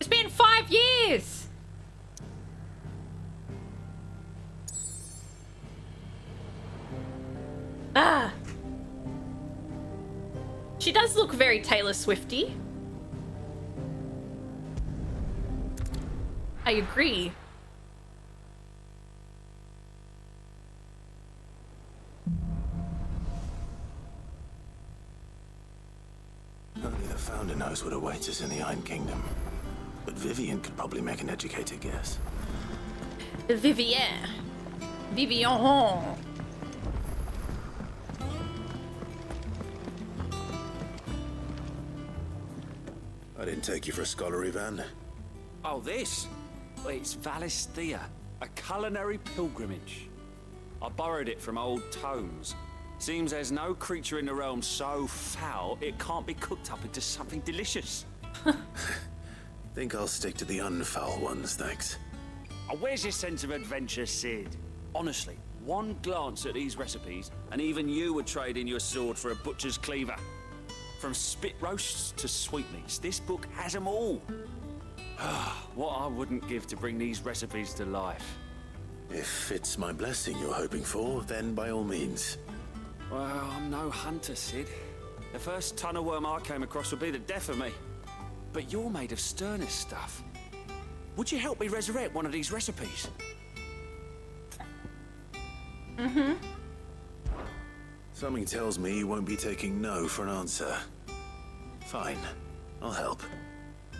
It's been 5 years! Ah. She does look very Taylor Swifty. I agree. Only the founder knows what awaits us in the Iron Kingdom. But Vivian could probably make an educated guess. Vivian. Vivian. I didn't take you for a scholar, Ivan. Oh, this? Well, it's Valisthea, a culinary pilgrimage. I borrowed it from old tomes. Seems there's no creature in the realm so foul it can't be cooked up into something delicious. Think I'll stick to the unfoul ones, thanks. Oh, where's your sense of adventure, Sid? Honestly, one glance at these recipes, and even you would trade in your sword for a butcher's cleaver. From spit roasts to sweetmeats, this book has them all. What I wouldn't give to bring these recipes to life. If it's my blessing you're hoping for, then by all means. Well, I'm no hunter, Sid. The first tunnel worm I came across would be the death of me. But you're made of sterner stuff. Would you help me resurrect one of these recipes? Mm-hmm. Something tells me you won't be taking no for an answer. Fine, I'll help.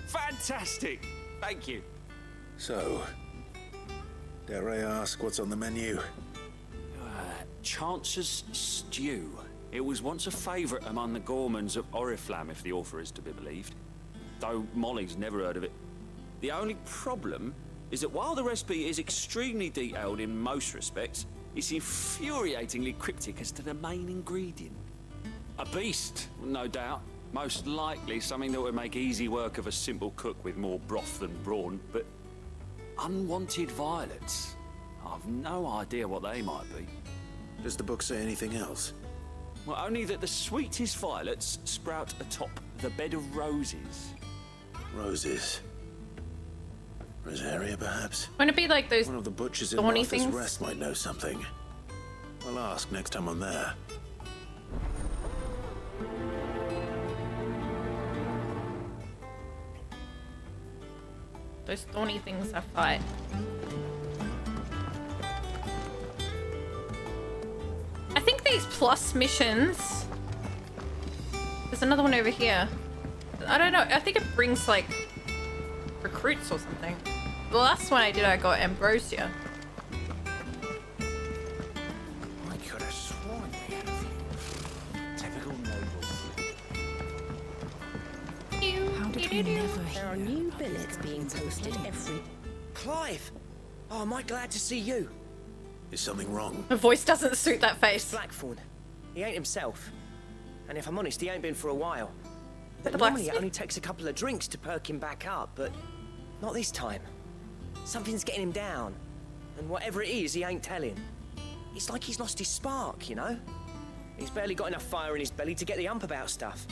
Fantastic! Thank you. So, dare I ask what's on the menu? Chance's Stew. It was once a favourite among the gourmands of Oriflamme, if the author is to be believed. Though Molly's never heard of it. The only problem is that while the recipe is extremely detailed in most respects, it's infuriatingly cryptic as to the main ingredient. A beast, no doubt. Most likely something that would make easy work of a simple cook with more broth than brawn, but unwanted violets. I've no idea what they might be. Does the book say anything else? Well, only that the sweetest violets sprout atop the bed of roses. Roses. Rosaria, perhaps? Wouldn't it be like those One of the butchers in thorny Martha's things? Rest might know something. I'll ask next time I'm there. Those thorny things I fight. I think these plus missions. There's another one over here. I don't know. I think it brings like recruits or something. The last one I did, I got Ambrosia. I could have sworn they had a few. Typical nobles. How did we never hear? There are new billets being posted every... Clive! Oh, am I glad to see you? Is something wrong? Her voice doesn't suit that face. Blackthorn. He ain't himself. And if I'm honest, he ain't been for a while. The Normally it blacksmith? only takes a couple of drinks to perk him back up, but not this time. Something's getting him down. And whatever it is, he ain't telling. It's like he's lost his spark, you know? He's barely got enough fire in his belly to get the ump about stuff.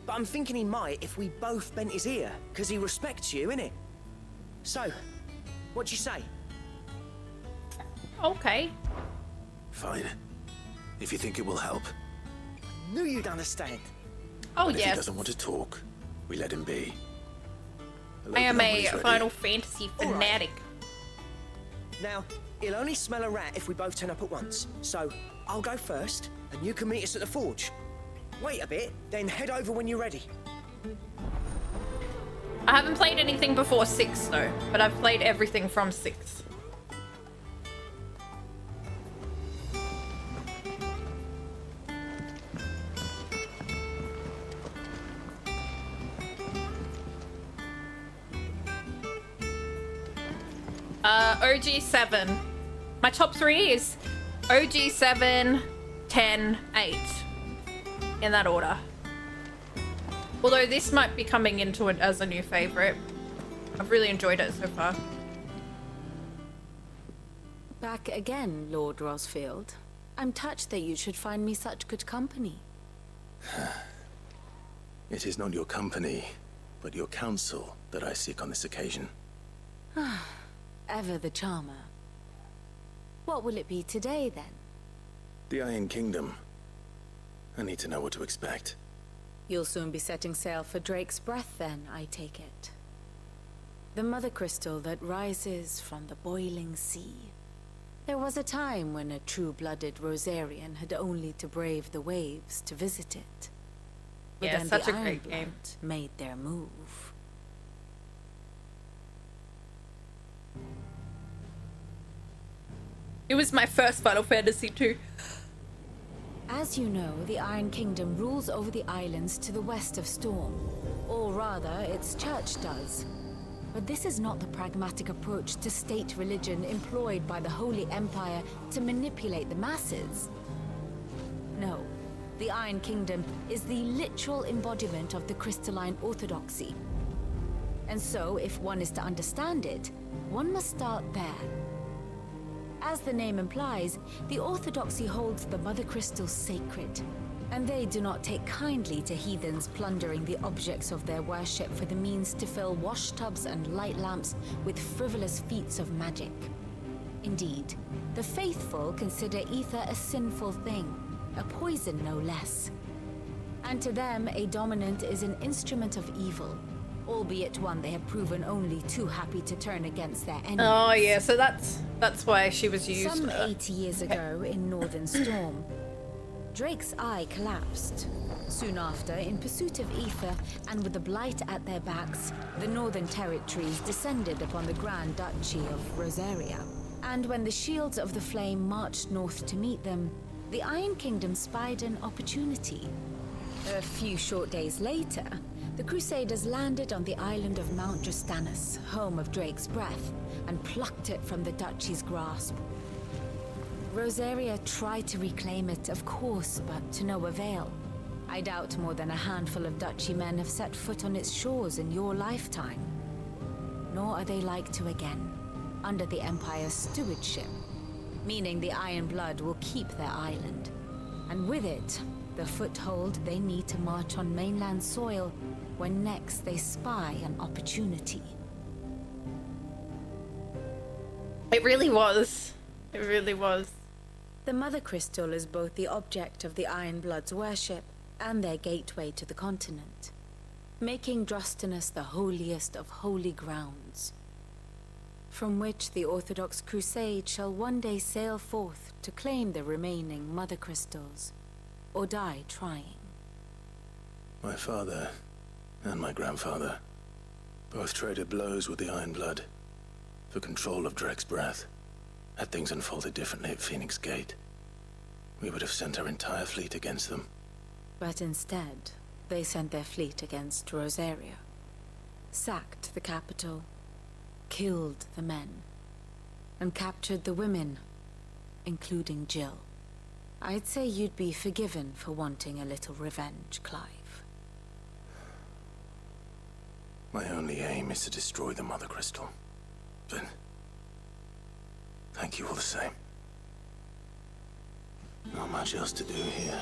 But I'm thinking he might if we both bent his ear, because he respects you, innit? So, what do you say? Okay. Fine. If you think it will help. Knew you'd understand. Oh But if he yes. doesn't want to talk, we let him be. I am Open up when a he's ready. Final Fantasy All right. fanatic. Now, he'll only smell a rat if we both turn up at once. So, I'll go first, and you can meet us at the forge. Wait a bit, then head over when you're ready. I haven't played anything before 6 though, but I've played everything from 6. OG7. My top 3 is OG7, 10, 8. In that order. Although this might be coming into it as a new favorite. I've really enjoyed it so far. Back again, Lord Rosfield. I'm touched that you should find me such good company. It is not your company, but your counsel that I seek on this occasion. Ever the charmer. What will it be today, then? The Iron Kingdom. I need to know what to expect. You'll soon be setting sail for Drake's Breath, then, I take it. The mother crystal that rises from the boiling sea. There was a time when a true-blooded Rosarian had only to brave the waves to visit it. But Yeah, then such the a great Ironblood game. made their move. It was my first Final Fantasy too. As you know, the Iron Kingdom rules over the islands to the west of Storm. Or rather, its church does. But this is not the pragmatic approach to state religion employed by the Holy Empire to manipulate the masses. No, the Iron Kingdom is the literal embodiment of the crystalline orthodoxy. And so, if one is to understand it, one must start there. As the name implies, the Orthodoxy holds the Mother Crystals sacred, and they do not take kindly to heathens plundering the objects of their worship for the means to fill washtubs and light lamps with frivolous feats of magic. Indeed, the faithful consider ether a sinful thing, a poison no less. And to them, a dominant is an instrument of evil, albeit one they have proven only too happy to turn against their enemies. Oh yeah, so that's why she was used. Some 80 years ago in Northern Storm, Drake's eye collapsed. Soon after, in pursuit of ether and with the Blight at their backs, the Northern Territories descended upon the Grand Duchy of Rosaria. And when the Shields of the Flame marched north to meet them, the Iron Kingdom spied an opportunity. A few short days later, the Crusaders landed on the island of Mount Justanus, home of Drake's Breath, and plucked it from the Duchy's grasp. Rosaria tried to reclaim it, of course, but to no avail. I doubt more than a handful of Duchy men have set foot on its shores in your lifetime. Nor are they like to again, under the Empire's stewardship, meaning the Iron Blood will keep their island. And with it, the foothold they need to march on mainland soil when next they spy an opportunity. It really was. It really was. The Mother Crystal is both the object of the Iron Blood's worship and their gateway to the continent, making Drostanus the holiest of holy grounds, from which the Orthodox Crusade shall one day sail forth to claim the remaining Mother Crystals, or die trying. My father and my grandfather both traded blows with the Iron Blood for control of Drake's Breath. Had things unfolded differently at Phoenix Gate, we would have sent our entire fleet against them. But instead, they sent their fleet against Rosaria, sacked the capital, killed the men, and captured the women, including Jill. I'd say you'd be forgiven for wanting a little revenge, Clive. My only aim is to destroy the Mother Crystal. But thank you all the same. Not much else to do here.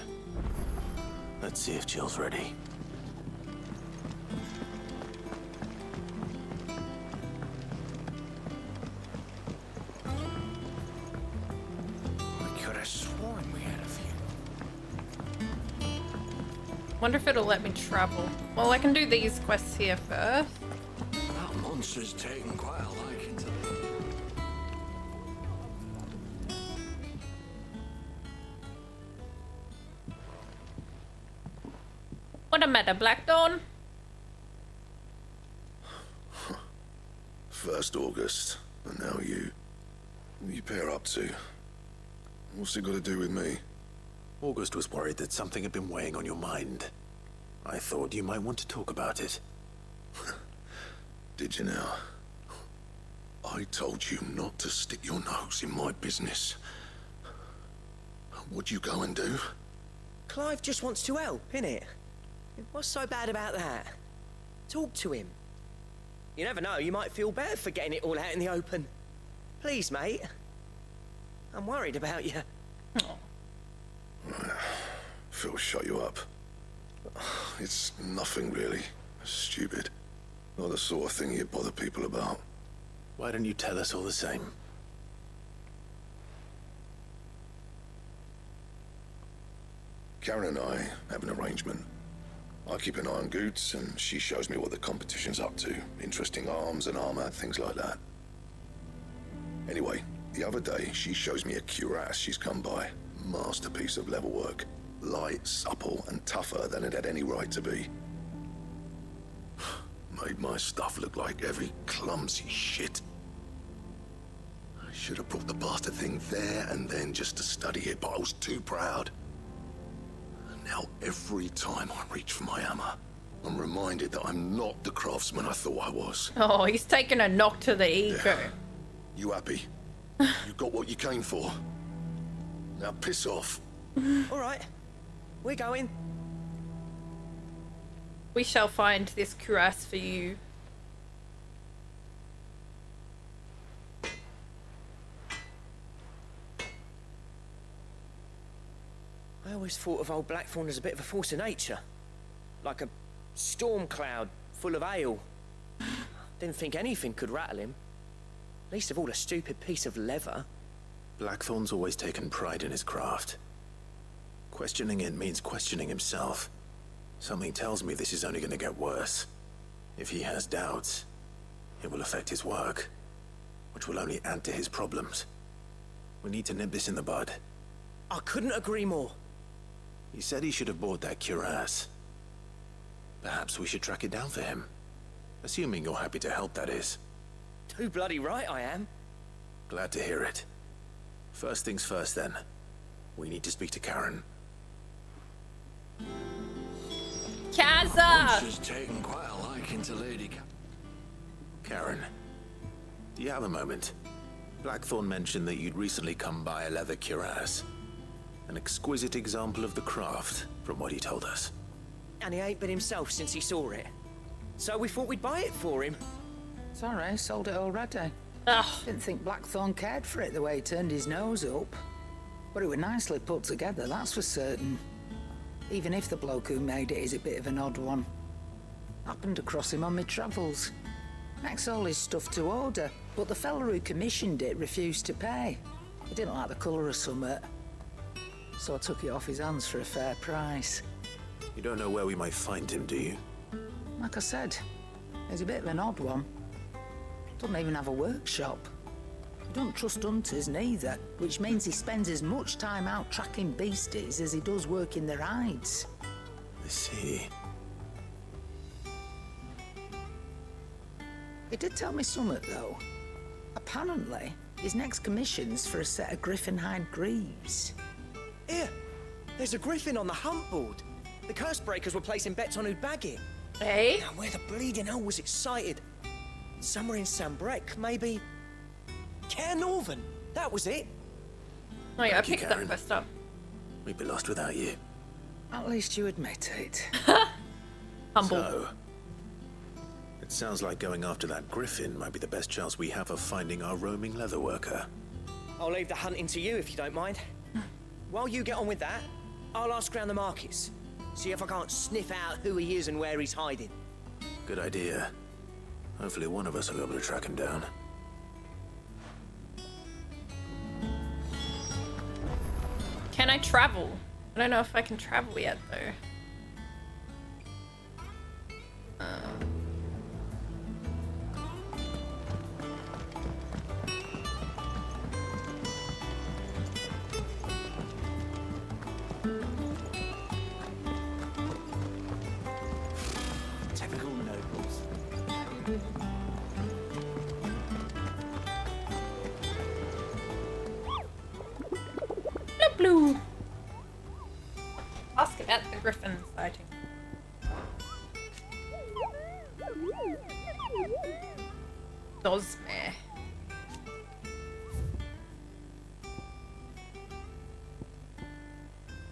Let's see if Jill's ready. I could have sworn we had a few. Wonder if it'll let me travel. Well, I can do these quests here first. That monster's taken quite a liking to me. What a matter, Black Dawn? 1st August, and now you. What are you pair up to? What's it got to do with me? August was worried that something had been weighing on your mind. I thought you might want to talk about it. Did you now? I told you not to stick your nose in my business. What'd you go and do? Clive just wants to help, innit? What's so bad about that? Talk to him. You never know, you might feel better for getting it all out in the open. Please, mate. I'm worried about you. Phil, shut you up. It's nothing really. Stupid. Not the sort of thing you bother people about. Why don't you tell us all the same? Karen and I have an arrangement. I keep an eye on Goots, and she shows me what the competition's up to. Interesting arms and armor, things like that. Anyway, the other day, she shows me a cuirass she's come by. Masterpiece of level work. Light, supple, and tougher than it had any right to be. Made my stuff look like heavy, clumsy shit. I should have brought the bastard thing there and then just to study it, but I was too proud. And now every time I reach for my hammer, I'm reminded that I'm not the craftsman I thought I was. Oh, he's taking a knock to the ego. Yeah. You happy? You got what you came for. Now piss off. All right, we're going. We shall find this cuirass for you. I always thought of old Blackthorn as a bit of a force of nature. Like a storm cloud full of ale. Didn't think anything could rattle him. Least of all a stupid piece of leather. Blackthorn's always taken pride in his craft. Questioning it means questioning himself. Something tells me this is only going to get worse. If he has doubts, it will affect his work, which will only add to his problems. We need to nip this in the bud. I couldn't agree more. He said he should have bought that cuirass. Perhaps we should track it down for him. Assuming you're happy to help, that is. Too bloody right I am. Glad to hear it. First things first, then. We need to speak to Karen. Kazza! She's taken quite a liking to Lady Karen, do you have a moment? Blackthorn mentioned that you'd recently come by a leather cuirass. An exquisite example of the craft, from what he told us. And he ain't been himself since he saw it. So we thought we'd buy it for him. Sorry, sold it already. Ugh. Didn't think Blackthorn cared for it the way he turned his nose up. But it was nicely put together, that's for certain. Even if the bloke who made it is a bit of an odd one. Happened across him on my travels. Makes all his stuff to order, but the fella who commissioned it refused to pay. He didn't like the colour of summit. So I took it off his hands for a fair price. You don't know where we might find him, do you? Like I said, he's a bit of an odd one. Doesn't even have a workshop. He don't trust hunters neither, which means he spends as much time out tracking beasties as he does working their hides. I see. He did tell me something, though. Apparently, his next commission's for a set of griffin hide greaves. Here, there's a griffin on the hunt board. The curse breakers were placing bets on who'd bag it. Hey? Now, where the bleeding hell was it sighted? Somewhere in Sambrec, maybe? Care Northern, that was it. Oh yeah, I Thank you, picked that Karen. quest up. We'd be lost without you. At least you admit it. Humble. So, it sounds like going after that griffin might be the best chance we have of finding our roaming leatherworker. I'll leave the hunting to you if you don't mind. While you get on with that, I'll ask around the markets. See if I can't sniff out who he is and where he's hiding. Good idea. Hopefully one of us will be able to track him down. Can I travel? I don't know if I can travel yet, though. Typical nobles. Blue. Ask about the griffin sighting. Dosmere.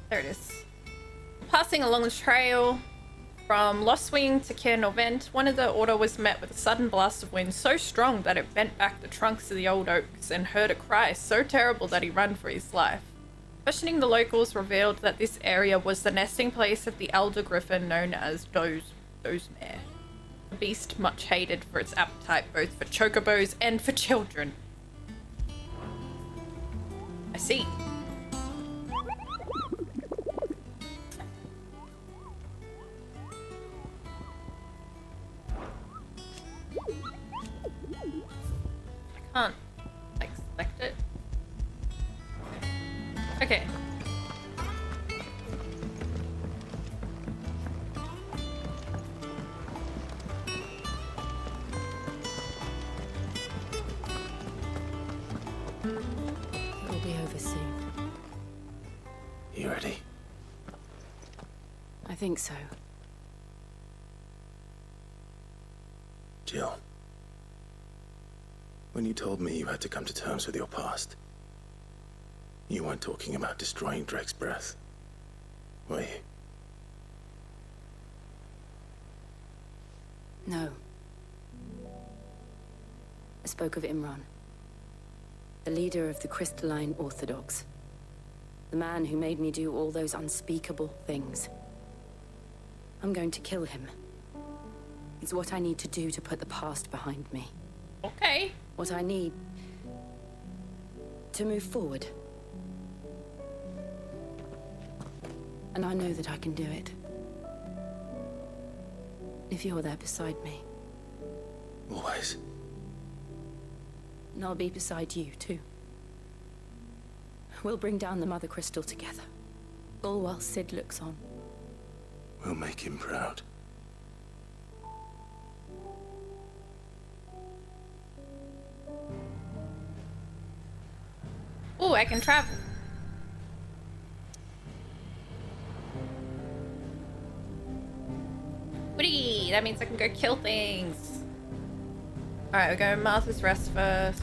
There it is. Passing along the trail from Lostwing to Cair Norvent, one of the order was met with a sudden blast of wind so strong that it bent back the trunks of the old oaks and heard a cry so terrible that he ran for his life. Questioning the locals revealed that this area was the nesting place of the elder griffin known as Dosmere. A beast much hated for its appetite both for chocobos and for children. I see. I can't, like, select it. Okay. It'll be over soon. You ready? I think so. Jill. When you told me you had to come to terms with your past, you weren't talking about destroying Drake's breath, were you? No. I spoke of Imran, the leader of the Crystalline Orthodox. The man who made me do all those unspeakable things. I'm going to kill him. It's what I need to do to put the past behind me. Okay. What I need to move forward. And I know that I can do it. If you're there beside me. Always. And I'll be beside you, too. We'll bring down the Mother Crystal together. All while Sid looks on. We'll make him proud. Oh, I can travel. Woody! That means I can go kill things. Alright, we're going Martha's Rest first.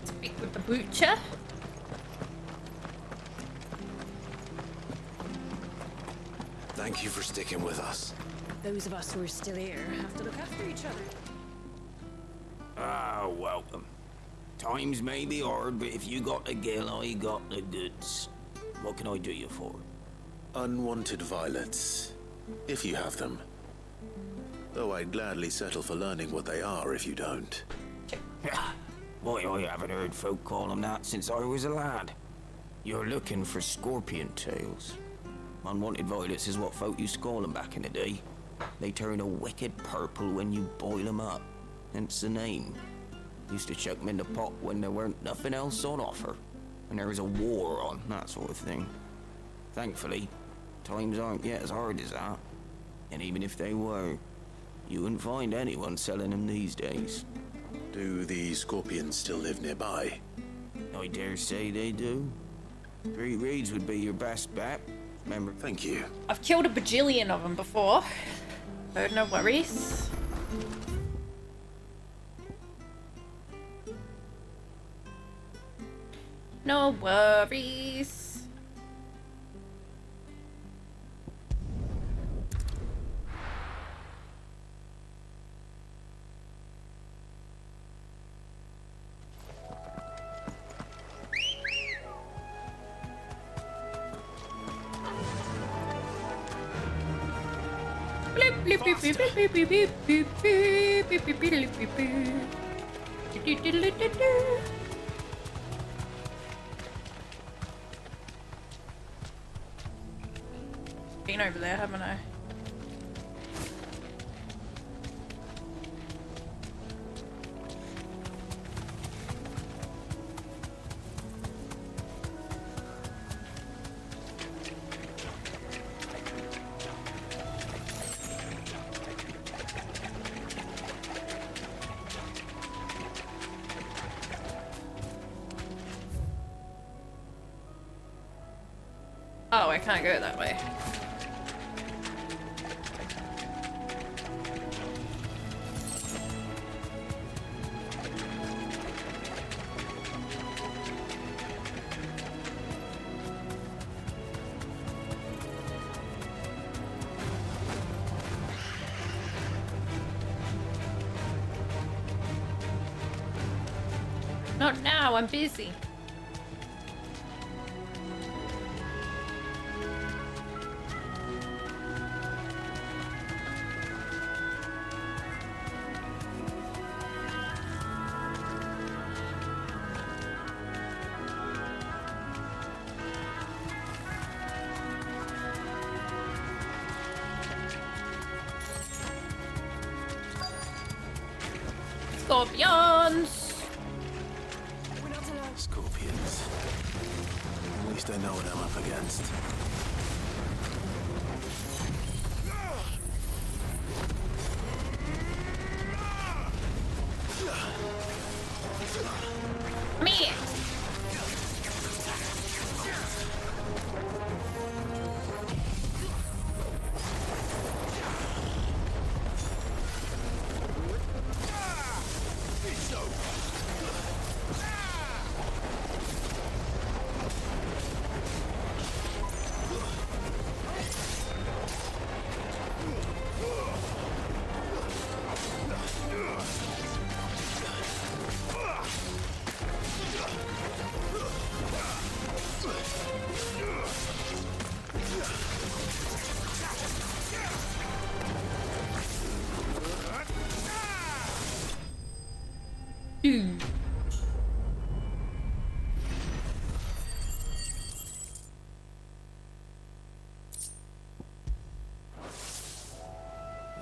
Speak with the butcher. Thank you for sticking with us. Those of us who are still here have to look after each other. Ah, welcome. Times may be hard, but if you got the gill, I got the goods. What can I do you for? Unwanted violets, if you have them. Though I'd gladly settle for learning what they are if you don't. Why, I haven't heard folk call them that since I was a lad. You're looking for scorpion tails. Unwanted violets is what folk used to call them back in the day. They turn a wicked purple when you boil them up. Hence the name. Used to chuck them in the pot when there weren't nothing else on offer. And there was a war on, that sort of thing. Thankfully, times aren't yet as hard as that. And even if they were, you wouldn't find anyone selling them these days. Do the scorpions still live nearby? I dare say they do. 3 reeds would be your best bet. Remember? Thank you. I've killed a bajillion of them before. So no worries. No worries. Bloop, bloop, bloop, bloop, bloop, bloop, bloop, bloop, bloop, bloop, bloop, bloop, bloop, bloop. Do, do, do, do, do, do. Been over there, haven't I? Oh, I can't go that way. Not now, I'm busy. Scorpions! Scorpions. At least I know what I'm up against. Me!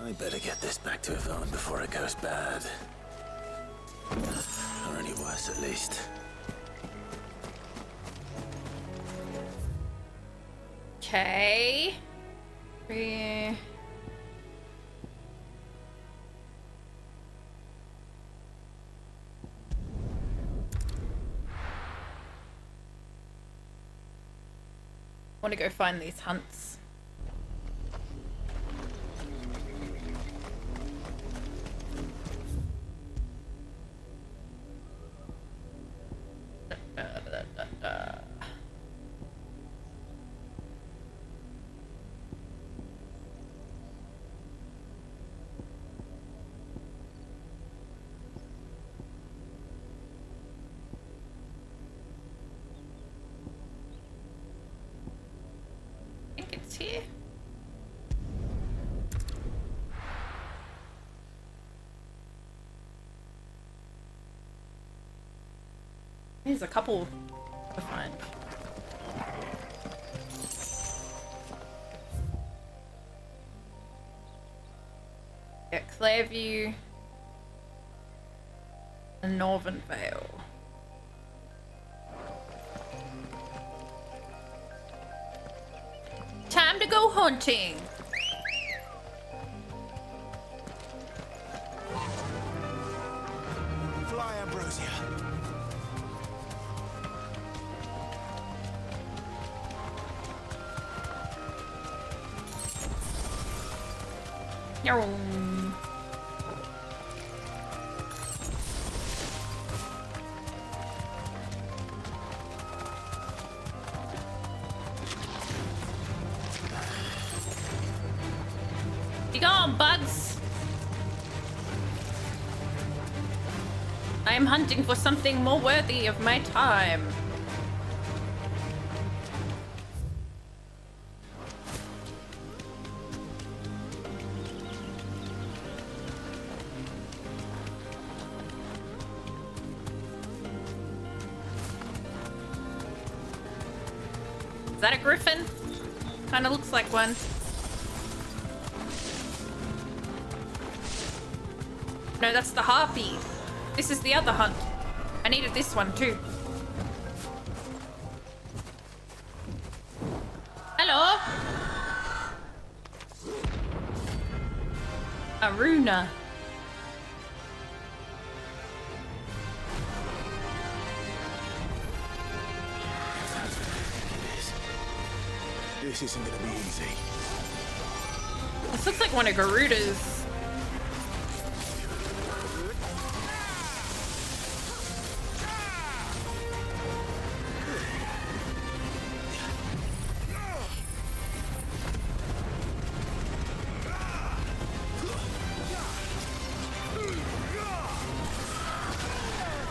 I better get this back to Yvonne before it goes bad. Or any worse, at least. Okay. Three. Want to go find these hunts. I think it's here. There's a couple to find. Yeah, Clearview and Northern Vale. Time to go hunting. Fly, Ambrosia. Yum. Be gone, bugs! I am hunting for something more worthy of my time. Is that a griffin? Kinda looks like one. No, that's the harpy. This is the other hunt. I needed this one too. Hello? Aruna. This isn't gonna be easy. This looks like one of Garuda's.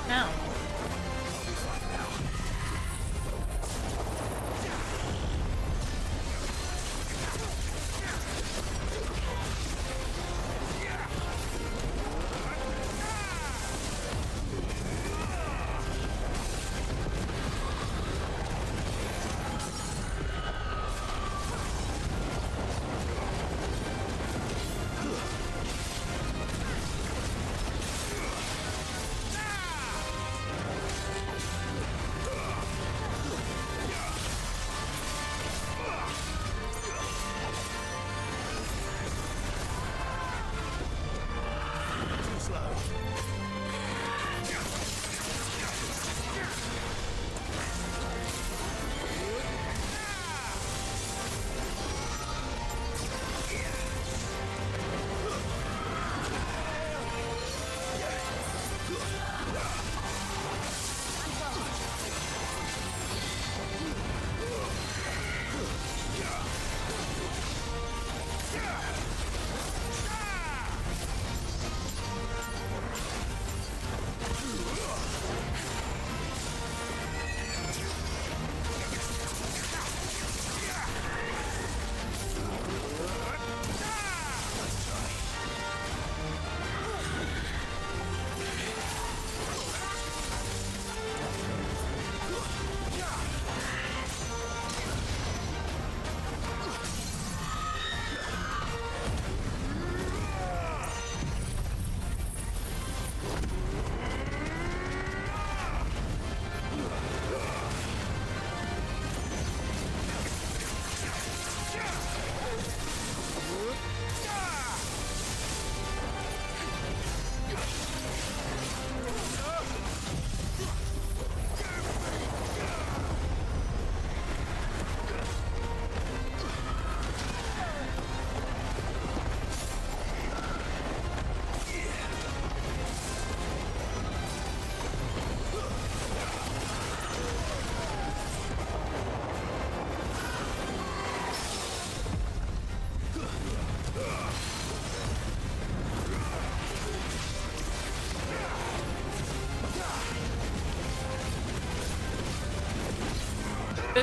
No.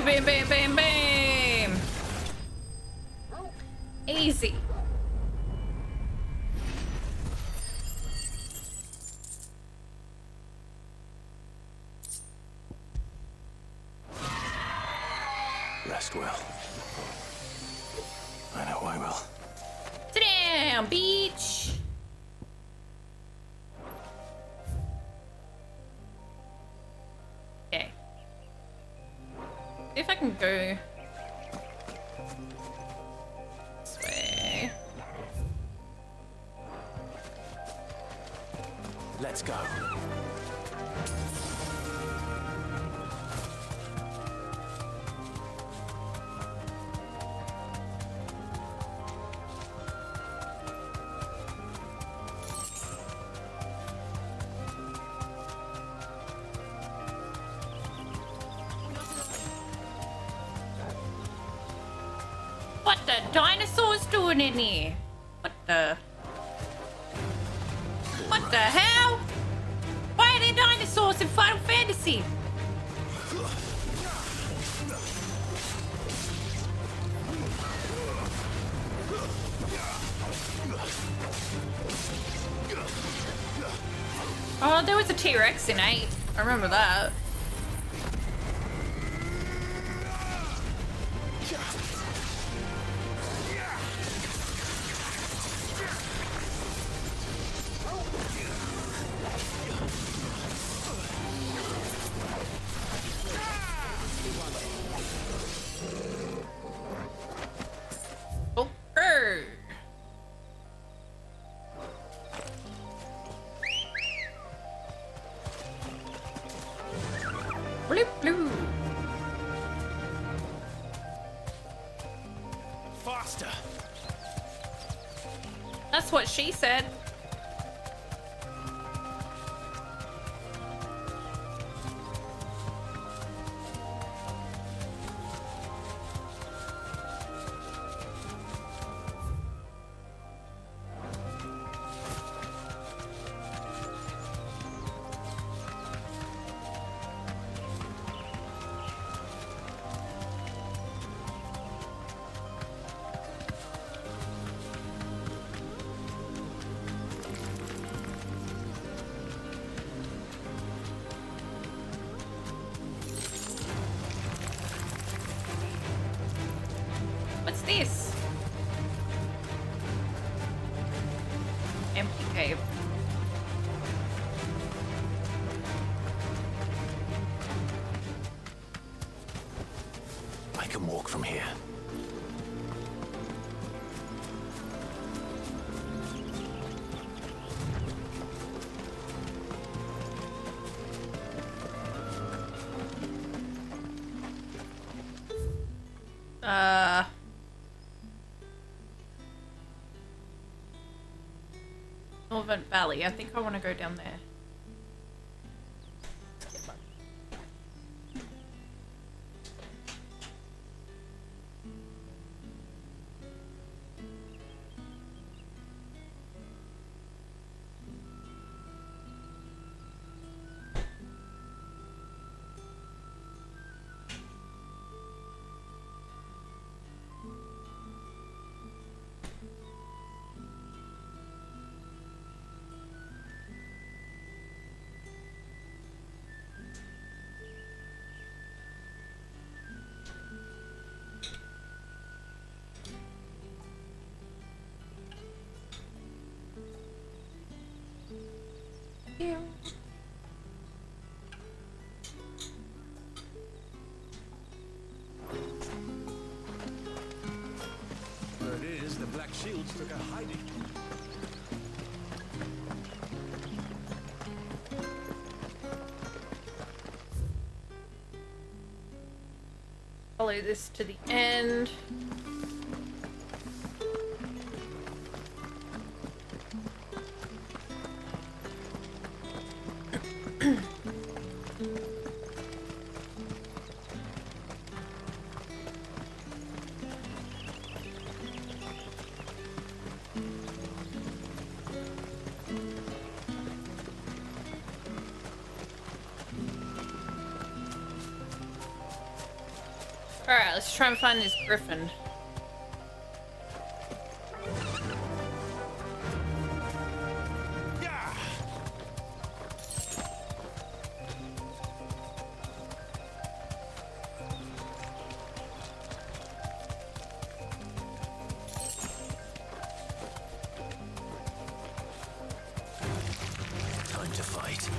Bam, bam, bam, bam. Easy. Rest well. I know I will. Sit down, beach. Okay. See if I can go this way. Let's go. What the dinosaurs doing in here? What the? What the hell? Why are there dinosaurs in Final Fantasy? Oh, there was a T-Rex in 8. I remember that. Oh, bloop, bloop. Faster. That's what she said. What's this? Empty cave. I can walk from here. Northern Valley. I think I want to go down there. Yeah. Word is the Black Shields took a hiding. Follow this to the end. Alright, let's try and find this griffin. Time to fight.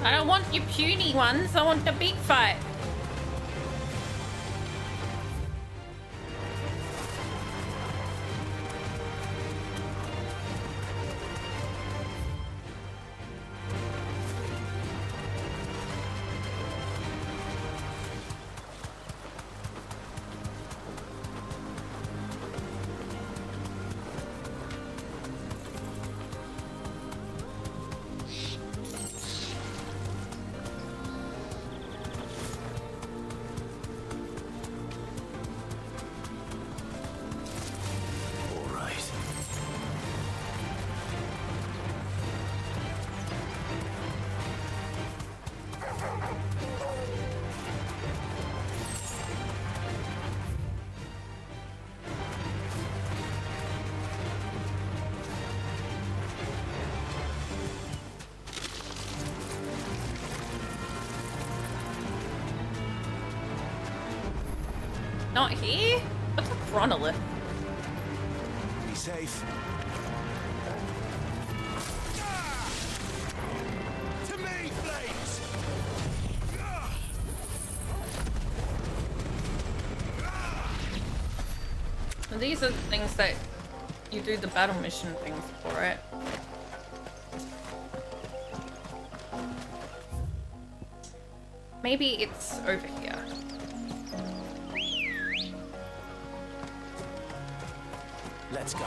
I don't want your puny ones, I want the big fight. All right. Not here? What's a chronolith? Be safe. To me, Blight! And these are the things that you do the battle mission things for, right? Maybe it's over here. Let's go.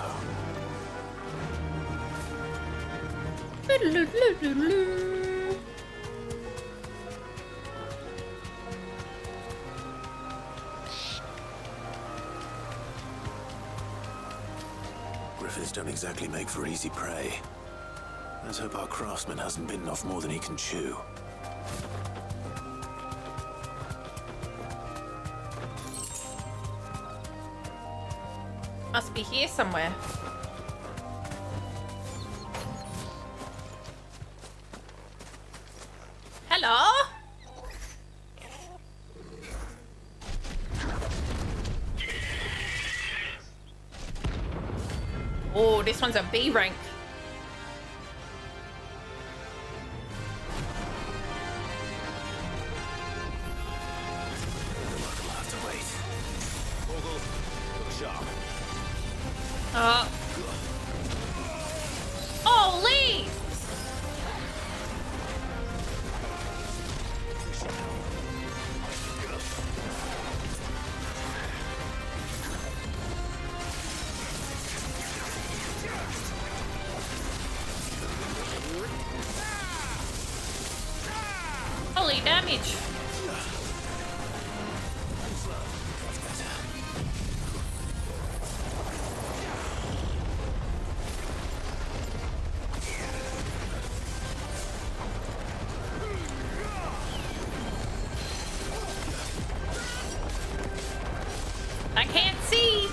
Griffins don't exactly make for easy prey. Let's hope our craftsman hasn't bitten off more than he can chew. Must be here somewhere. Hello? Oh, this one's a B rank. We'll have to wait. Ogle, look sharp. Oh, Lee! Holy damage! I can't see!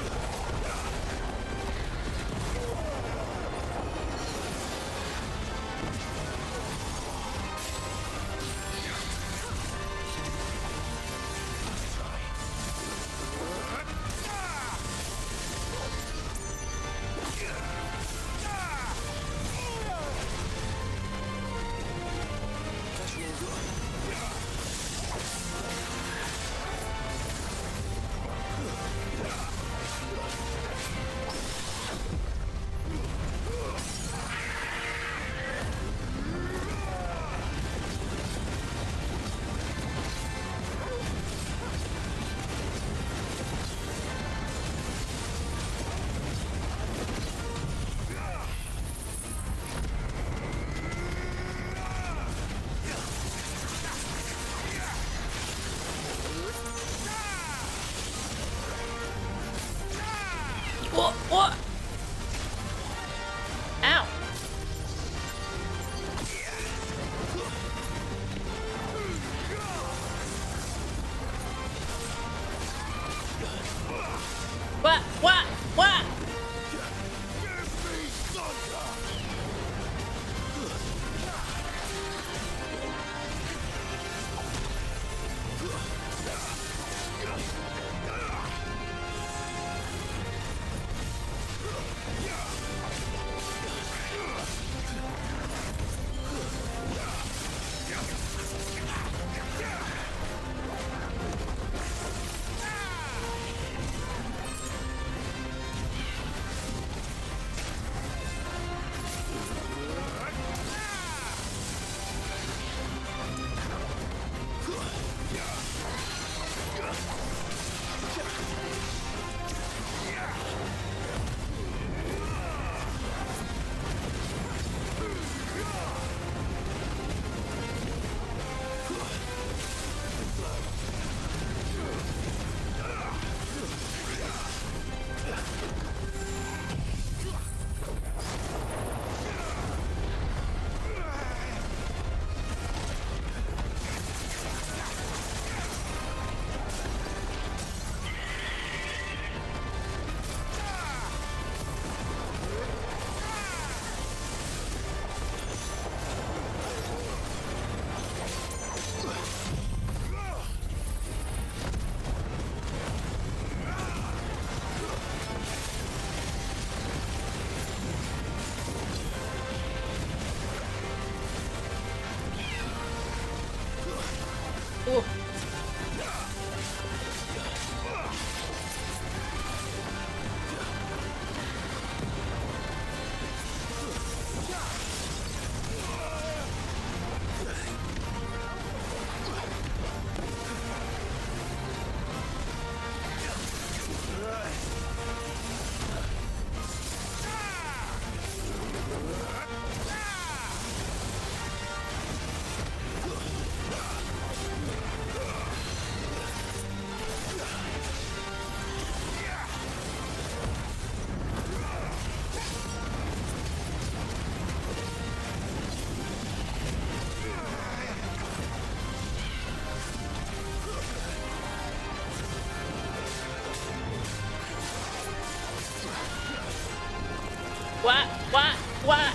What?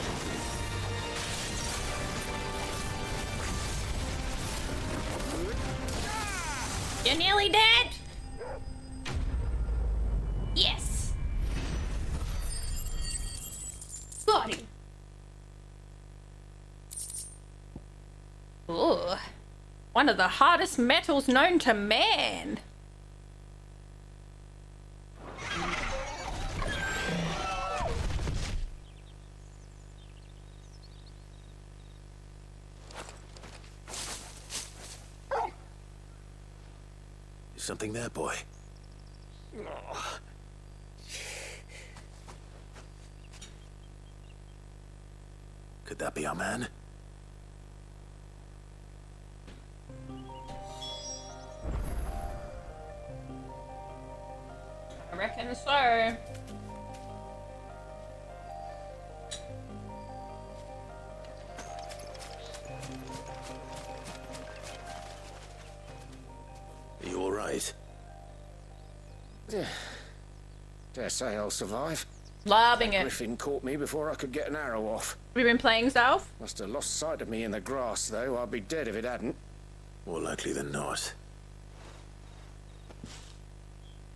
You're nearly dead. Yes. Got him. Ooh. One of the hardest metals known to man. Something there, boy. Could that be our man? I reckon so. Are you all right? Dare say I'll survive. Loving it. Griffin caught me before I could get an arrow off. Have you been playing, Zalf? Must have lost sight of me in the grass, though. I'd be dead if it hadn't. More likely than not.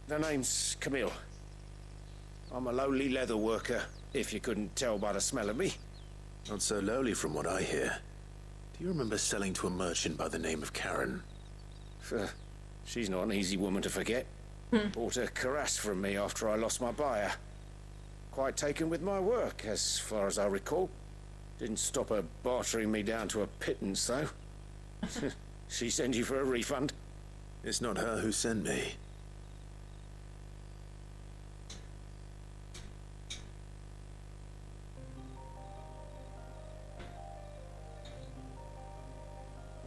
The name's Camille. I'm a lowly leather worker, if you couldn't tell by the smell of me. Not so lowly from what I hear. Do you remember selling to a merchant by the name of Karen? She's not an easy woman to forget. Bought a cuirass from me after I lost my buyer. Quite taken with my work, as far as I recall. Didn't stop her bartering me down to a pittance, though. She send you for a refund? It's not her who sent me.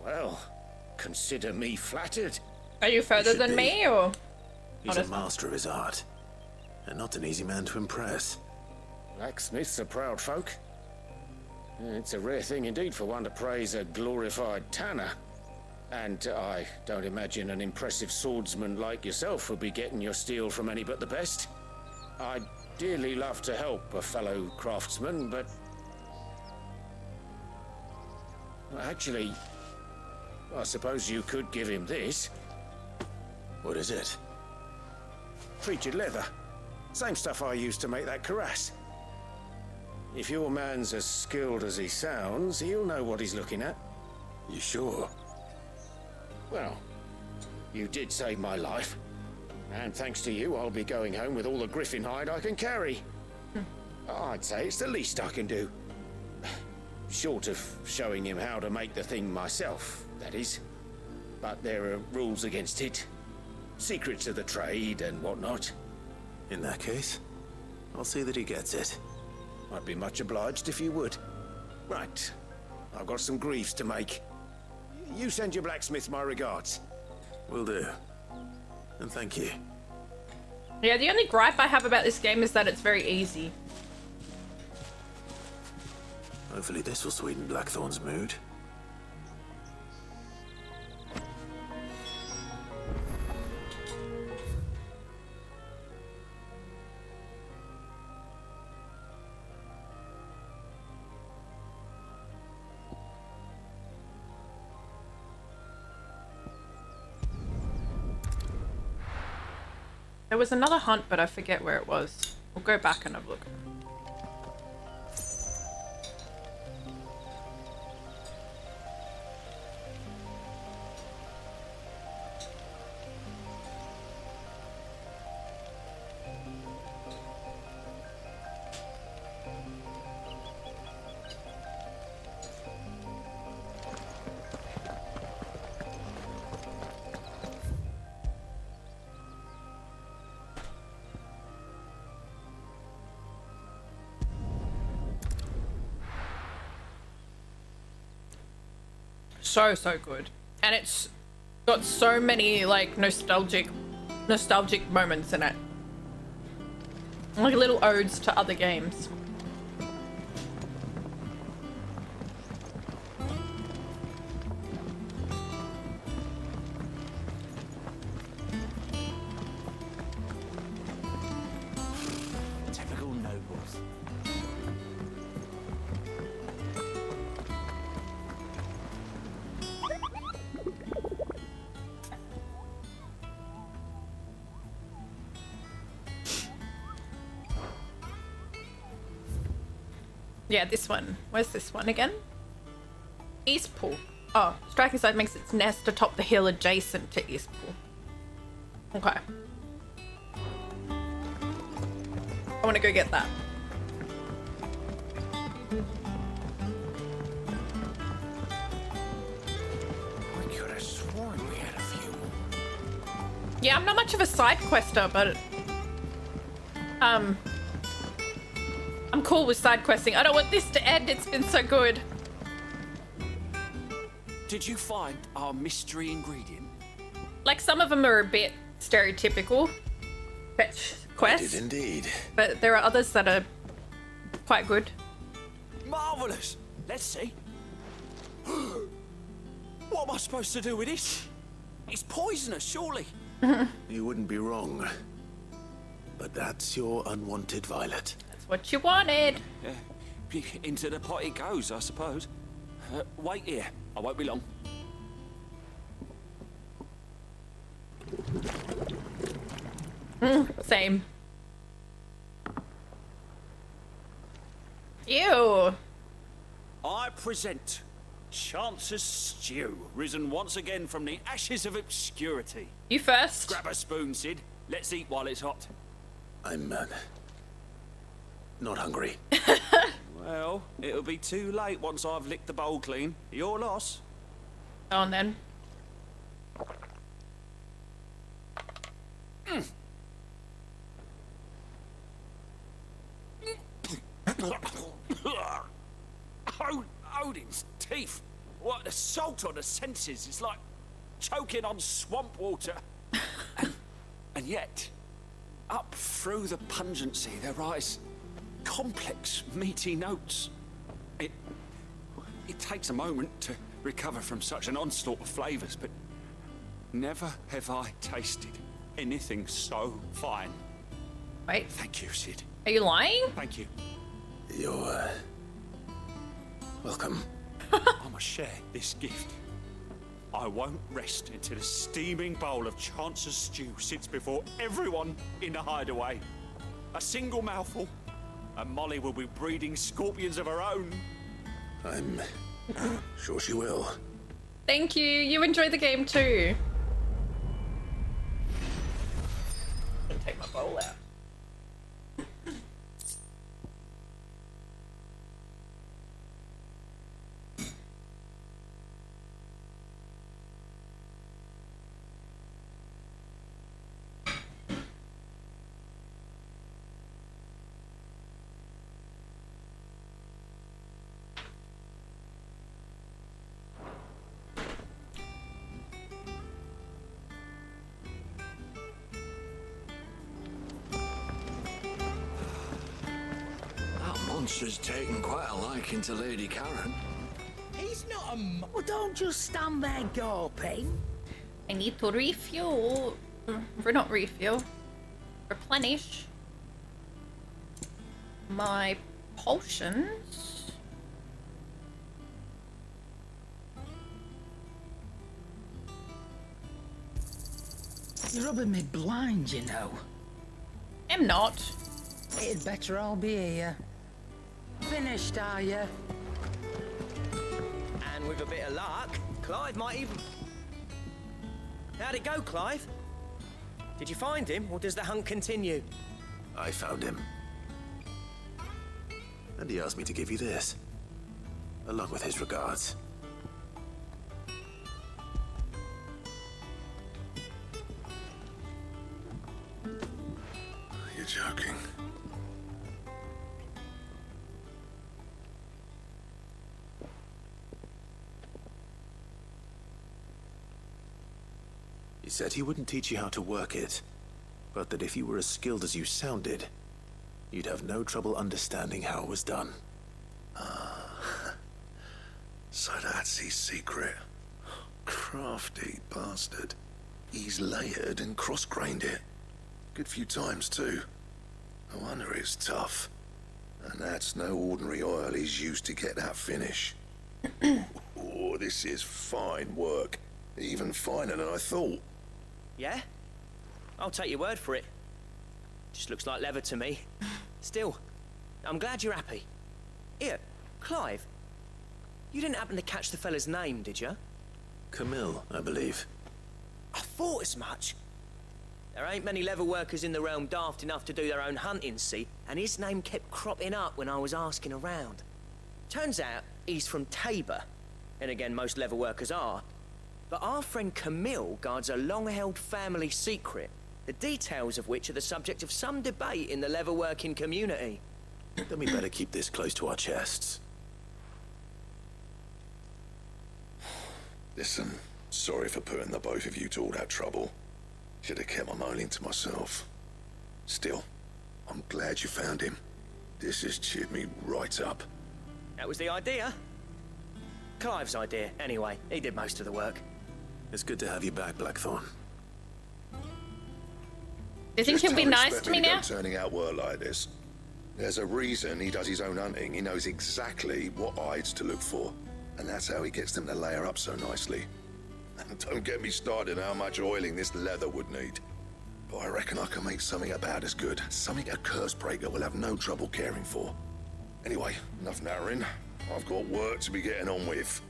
Well, consider me flattered. Are you further should than be. me, or? He's a master of his art, and not an easy man to impress. Blacksmiths are proud folk. It's a rare thing indeed for one to praise a glorified tanner. And I don't imagine an impressive swordsman like yourself would be getting your steel from any but the best. I'd dearly love to help a fellow craftsman, but... Well, actually, I suppose you could give him this. What is it? Treated leather. Same stuff I used to make that cuirass. If your man's as skilled as he sounds, he'll know what he's looking at. You sure? Well, you did save my life. And thanks to you, I'll be going home with all the griffin hide I can carry. I'd say it's the least I can do. Short of showing him how to make the thing myself, that is. But there are rules against it. Secrets of the trade and whatnot. In that case, I'll see that he gets it. I'd be much obliged if you would. Right. I've got some greaves to make. You send your blacksmith my regards. Will do. And thank you. Yeah, the only gripe I have about this game is that it's very easy. Hopefully this will sweeten Blackthorn's mood. There was another hunt, but I forget where it was. We'll go back and have a look. So good, and it's got so many like nostalgic moments in it, like little odes to other games. Typical nobles. Yeah, this one. Where's this one again? Eastpool. Oh, striking side makes its nest atop the hill adjacent to Eastpool. Okay. I want to go get that. We could have sworn we had a few more. Yeah, I'm not much of a side quester, but I'm cool with side questing. I don't want this to end. It's been so good. Did you find our mystery ingredient? Like, some of them are a bit stereotypical fetch quests, Did indeed. but there are others that are quite good. Marvelous. Let's see. What am I supposed to do with this? It's poisonous, surely. You wouldn't be wrong. But that's your unwanted violet. That's what you wanted. Into the pot it goes, I suppose. Wait here. I won't be long. Same. Ew. I present Chance's Stew, risen once again from the ashes of obscurity. You first. Grab a spoon, Sid. Let's eat while it's hot. I'm not hungry. Well, it'll be too late once I've licked the bowl clean. Your loss. Go on then. Odin's teeth. What, the salt on the senses is like choking on swamp water. and yet, up through the pungency, there rise complex, meaty notes. It takes a moment to recover from such an onslaught of flavors, but never have I tasted anything so fine. Wait, Thank you, Sid. are you lying? Thank you. You're welcome. I must share this gift. I won't rest until a steaming bowl of Chance's stew sits before everyone in the hideaway. A single mouthful, and Molly will be breeding scorpions of her own. I'm sure she will. Thank you. You enjoy the game too. I'm gonna take my bowl out. Monster's taken quite a liking to Lady Karen. He's not a Well, don't just stand there gawping. I need to refuel. Not refuel. Replenish my potions. You're rubbing me blind, you know. I'm not. It'd better all be here. Finished, are you? And with a bit of luck, Clive might even... How'd it go, Clive? Did you find him, or does the hunt continue? I found him. And he asked me to give you this, along with his regards. You're joking. He said he wouldn't teach you how to work it, but that if you were as skilled as you sounded, you'd have no trouble understanding how it was done. So that's his secret. Crafty bastard. He's layered and cross-grained it. Good few times, too. No wonder it's tough. And that's no ordinary oil he's used to get that finish. Oh, this is fine work. Even finer than I thought. Yeah? I'll take your word for it. Just looks like leather to me. Still, I'm glad you're happy. Here, Clive. You didn't happen to catch the fella's name, did you? Camille, I believe. I thought as much. There ain't many leather workers in the realm daft enough to do their own hunting, see? And his name kept cropping up when I was asking around. Turns out he's from Tabor. And again, most leather workers are. But our friend Camille guards a long-held family secret, the details of which are the subject of some debate in the leatherworking community. Then we better keep this close to our chests. Listen, sorry for putting the both of you to all that trouble. Should have kept my moaning to myself. Still, I'm glad you found him. This has cheered me right up. That was the idea. Clive's idea, anyway. He did most of the work. It's good to have you back, Blackthorn. Do you think he'll be nice to me now? Turning out work like this. There's a reason he does his own hunting. He knows exactly what hides to look for. And that's how he gets them to layer up so nicely. And don't get me started on how much oiling this leather would need. But I reckon I can make something about as good. Something a curse breaker will have no trouble caring for. Anyway, enough narrowing. I've got work to be getting on with.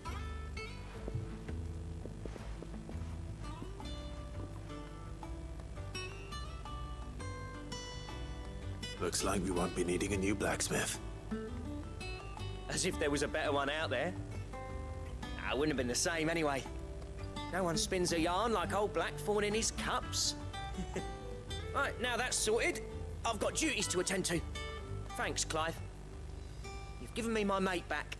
Looks like we won't be needing a new blacksmith. As if there was a better one out there. Nah, it wouldn't have been the same anyway. No one spins a yarn like old Blackthorn in his cups. Right, now that's sorted, I've got duties to attend to. Thanks, Clive. You've given me my mate back.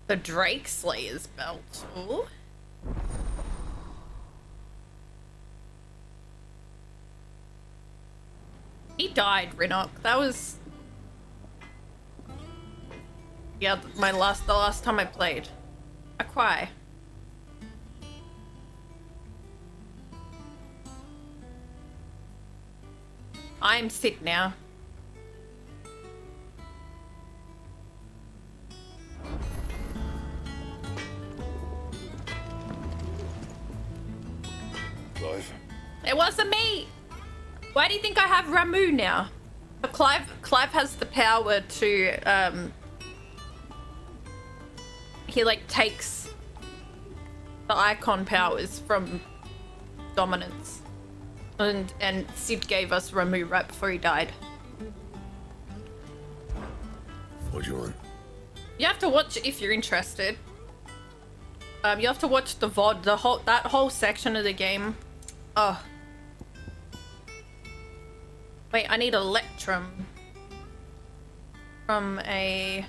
The Drake Slayer's belt. Ooh. He died, Rinnock. That was... Yeah, the last time I played. I cry. I'm sick now. Clive? It wasn't me! Why do you think I have Ramu now? But Clive has the power to, he, like, takes the Eikon powers from Dominance. And Sid gave us Ramu right before he died. What do you want? You have to watch it if you're interested. You have to watch the VOD, that whole section of the game. Oh. Wait, I need Electrum. From a...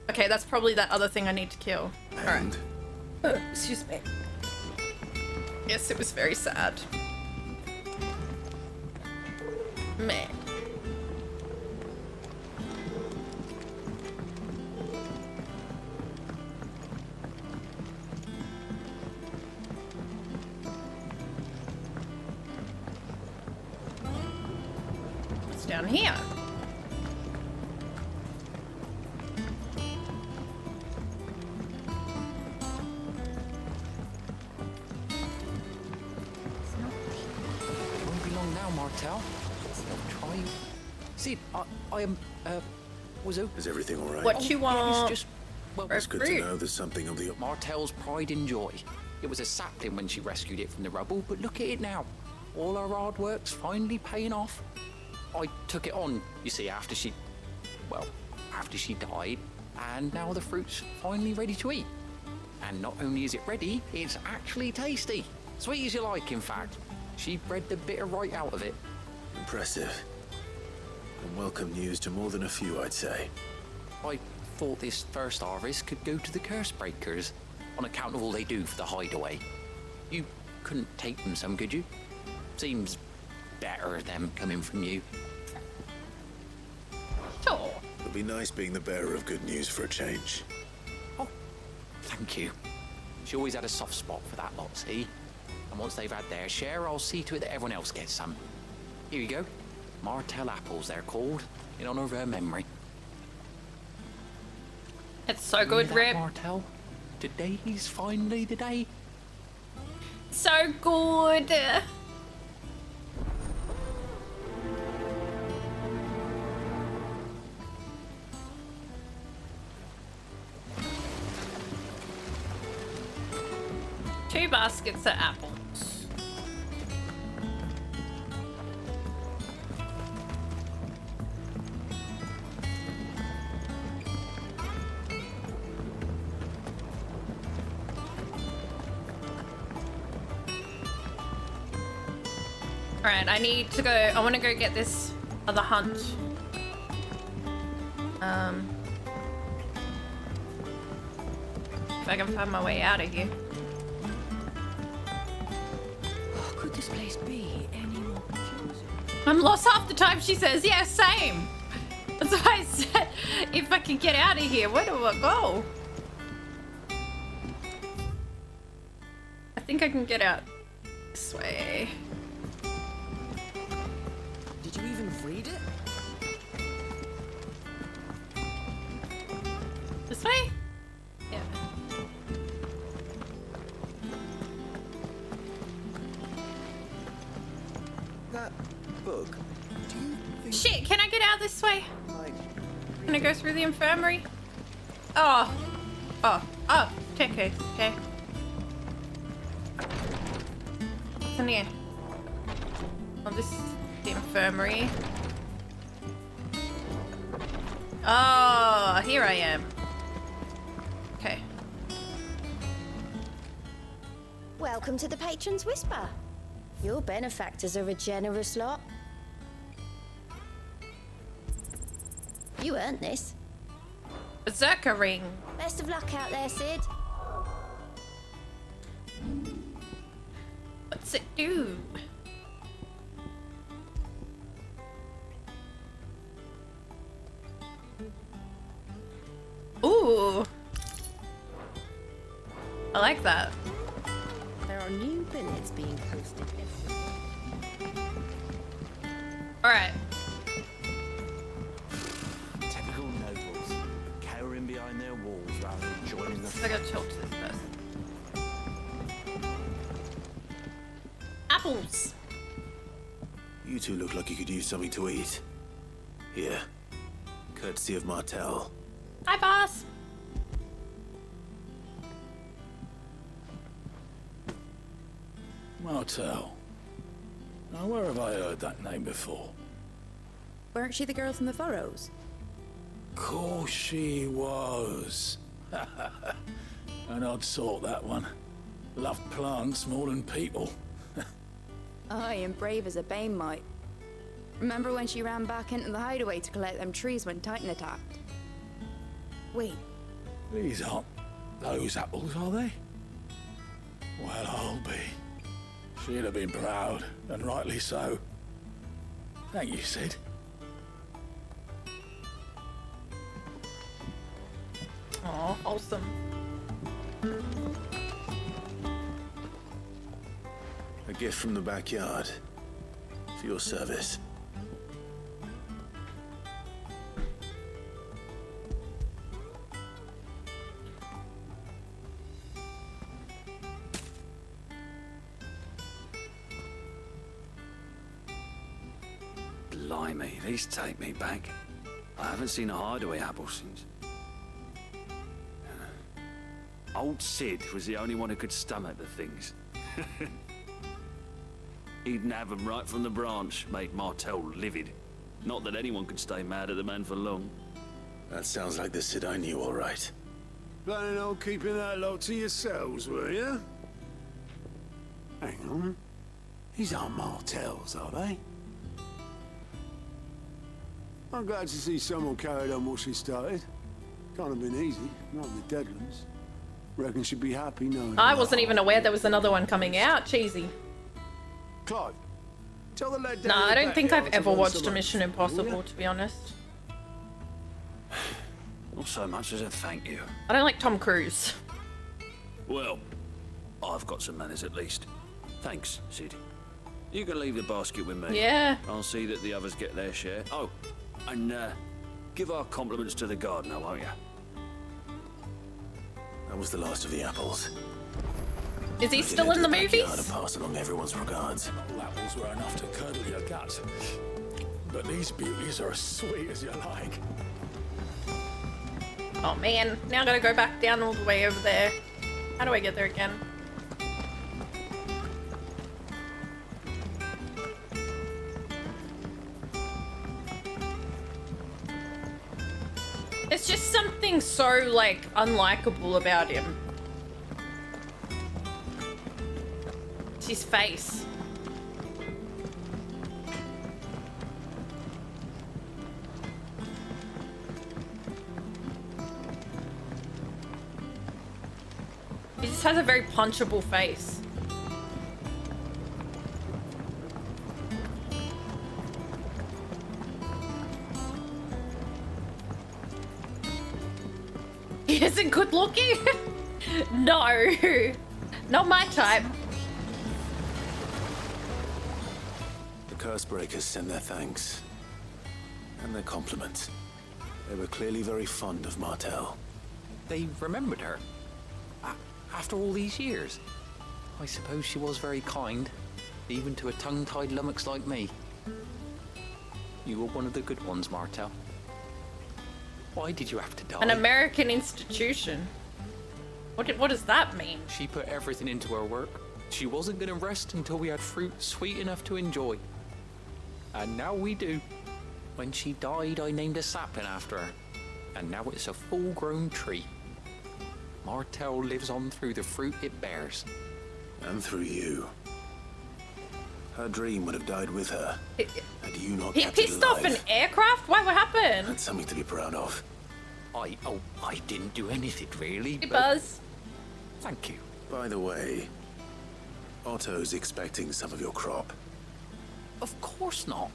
Okay, that's probably that other thing I need to kill. And? Alright. Excuse me. Yes, it was very sad. Meh. What's down here? Won't be long now, Martel. They'll try. See, I am, was open. Is everything all right? What you want? It's just, well, It's good to know there's something of the... Martel's pride and joy. It was a sapling when she rescued it from the rubble, but look at it now. All our hard work's finally paying off. I took it on, you see, after she died, and now the fruit's finally ready to eat. And not only is it ready, it's actually tasty. Sweet as you like, in fact. She bred the bitter right out of it. Impressive. And welcome news to more than a few, I'd say. I thought this first harvest could go to the curse breakers, on account of all they do for the hideaway. You couldn't take them some, could you? Seems better them coming from you. Sure. It'll be nice being the bearer of good news for a change. Oh, thank you. She always had a soft spot for that lot, see? And once they've had their share, I'll see to it that everyone else gets some. Here you go. Martell apples, they're called, in honor of her memory. It's so good, Rip. Martell, today's finally the day. So good. Two baskets of apples. Alright, I need to go. I want to go get this other hunt. If I can find my way out of here. Oh, could this place be any more confusing? I'm lost half the time, she says. Yeah, same. That's why I said, if I can get out of here, where do I go? I think I can get out this way. Did you even read it? This way? Yeah. That book. Do you think Shit, can I get out this way? like Can I go through the infirmary? Oh. Oh. Oh. Okay. Okay. What's in here? Oh, this is the infirmary. Oh, here I am. Okay. Welcome to the Patron's Whisper. Your benefactors are a generous lot. You earned this. Berserker ring. Best of luck out there, Sid. What's it do? Ooh. I like that. There are new billets being posted every day. Alright. Typical nobles, cowering behind their walls rather than joining the I gotta talk to this person. Apples. You two look like you could use something to eat. Here. Courtesy of Martell. Hi, boss. Martell. Now, where have I heard that name before? Weren't she the girl from the Furrows? Course she was. An odd sort, that one. Loved plants more than people. Aye, and brave as a bane might. Remember when she ran back into the hideaway to collect them trees when Titan attacked? Wait, These aren't those apples, are they? Well, I'll be. She'd have been proud, and rightly so. Thank you, Sid. Oh, awesome. A gift from the backyard. For your service. Blimey, these take me back. I haven't seen a hideaway apple since. Old Sid was the only one who could stomach the things. He'd nab them right from the branch, made Martell livid. Not that anyone could stay mad at the man for long. That sounds like the Sid I knew, all right. Planning on keeping that lot to yourselves, were you? Hang on. These aren't Martells, are they? I'm glad to see someone carried on what she started. Can't have been easy, not the Deadlands. Reckon she'd be happy knowing. I wasn't even aware there was another one coming out. Cheesy. Clive, tell the lad down Nah, I the don't back think yard I've to ever run watched some a Mission errands, will Impossible, ya? to be honest. Not so much as a thank you. I don't like Tom Cruise. Well, I've got some manners at least. Thanks, Sid. You can leave the basket with me. Yeah. I'll see that the others get their share. Oh, and give our compliments to the gardener, won't you? That was the last of the apples. Is he still in the movies? To pass along everyone's regards. All apples were enough to curdle your gut. But these beauties are as sweet as you like. Oh man, now I gotta go back down all the way over there. How do I get there again? There's just something so, like, unlikable about him. It's his face. He just has a very punchable face. He isn't good looking? No, not my type. The Cursebreakers send their thanks and their compliments. They were clearly very fond of Martel. They remembered her. After all these years. I suppose she was very kind, even to a tongue-tied lummox like me. You were one of the good ones, Martel. Why did you have to die? An American institution. What does that mean? She put everything into her work. She wasn't going to rest until we had fruit sweet enough to enjoy. And now we do. When she died, I named a sapling after her. And now it's a full-grown tree. Martel lives on through the fruit it bears. And through you. Her dream would have died with her. Had you not He kept it pissed off an alive. aircraft? What happened? That's something to be proud of. I didn't do anything really. Hey, but- Buzz. Thank you. By the way, Otto's expecting some of your crop. Of course not.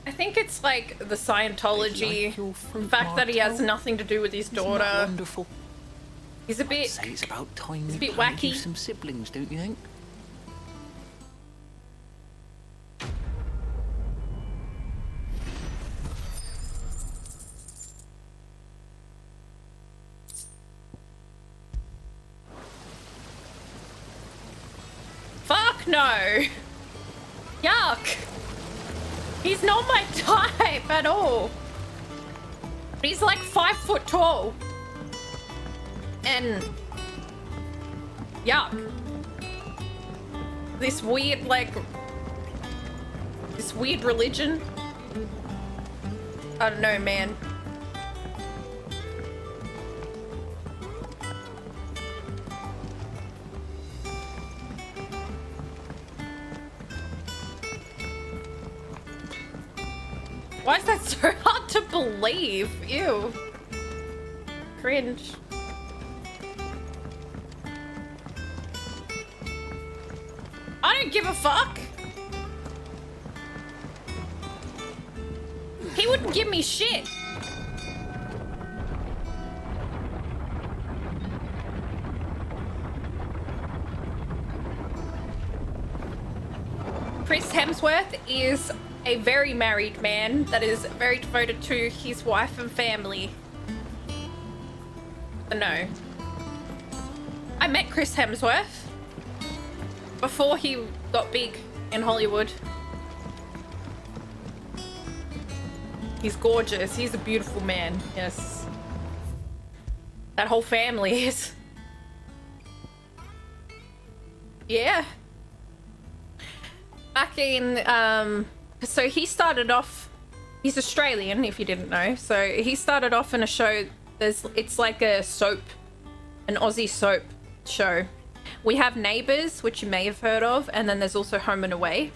I think it's like the Scientology fact that he has nothing to do with his Isn't that daughter. wonderful? He's a bit. Say it's about time It's a we bit planted wacky. you some siblings, don't you think? Fuck no! Yuck! He's not my type at all. He's like 5 foot tall. And yuck. This weird, like, this weird religion. I don't know, man. Why is that so hard to believe? Ew. Cringe. I don't give a fuck. He wouldn't give me shit. Chris Hemsworth is a very married man that is very devoted to his wife and family. No. I met Chris Hemsworth before he got big in Hollywood. He's gorgeous. He's a beautiful man. Yes. That whole family is. Yeah. Back in, so he started off, he's Australian, if you didn't know. So he started off in a show, it's like a soap, an Aussie soap show. We have Neighbours, which you may have heard of, and then there's also Home and Away.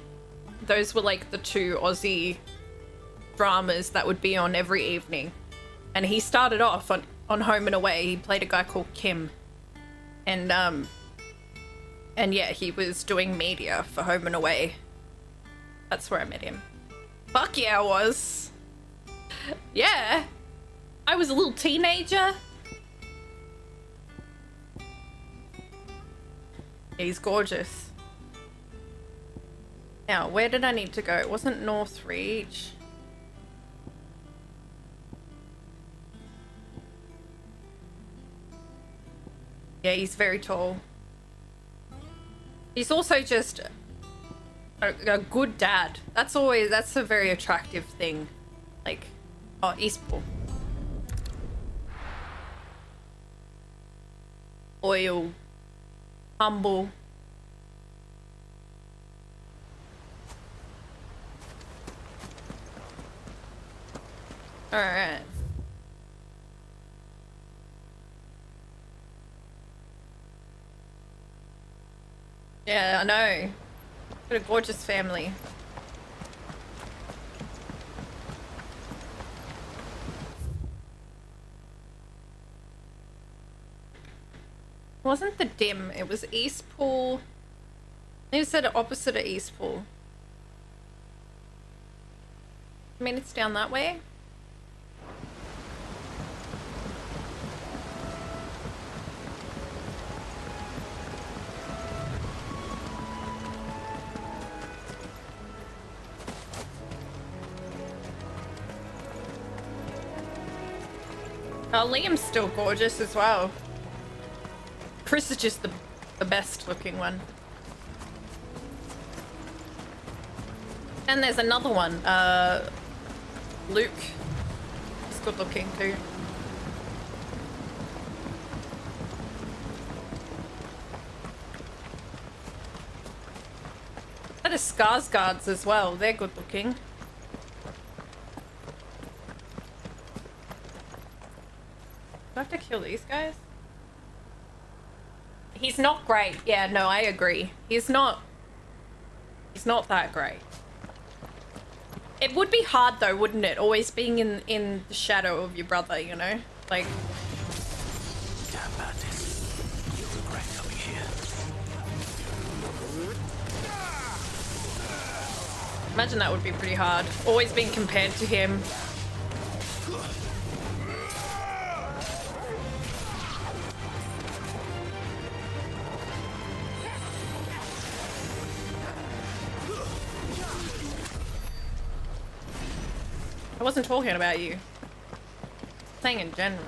Those were like the two Aussie dramas that would be on every evening. And he started off on Home and Away. He played a guy called Kim. And yeah, he was doing media for Home and Away. That's where I met him. Fuck yeah, I was. Yeah. I was a little teenager. He's gorgeous. Now, where did I need to go? It wasn't Northreach. Yeah, he's very tall. He's also just a good dad. That's a very attractive thing. Like, oh, Eastpool. Loyal, humble. All right. Yeah, I know. What a gorgeous family. It wasn't the dim, it was Eastpool. They said opposite of Eastpool. I mean, it's down that way. Oh, Liam's still gorgeous as well. Chris is just the best looking one. And there's another one, Luke. He's good looking too. That is Skarsgård's as well. They're good looking. Do I have to kill these guys? He's not great. Yeah, no, I agree. He's not that great. It would be hard though, wouldn't it? Always being in the shadow of your brother, you know? Like... Damn madness. You'll regret coming here. Imagine that would be pretty hard. Always being compared to him. I wasn't talking about you. Saying in general.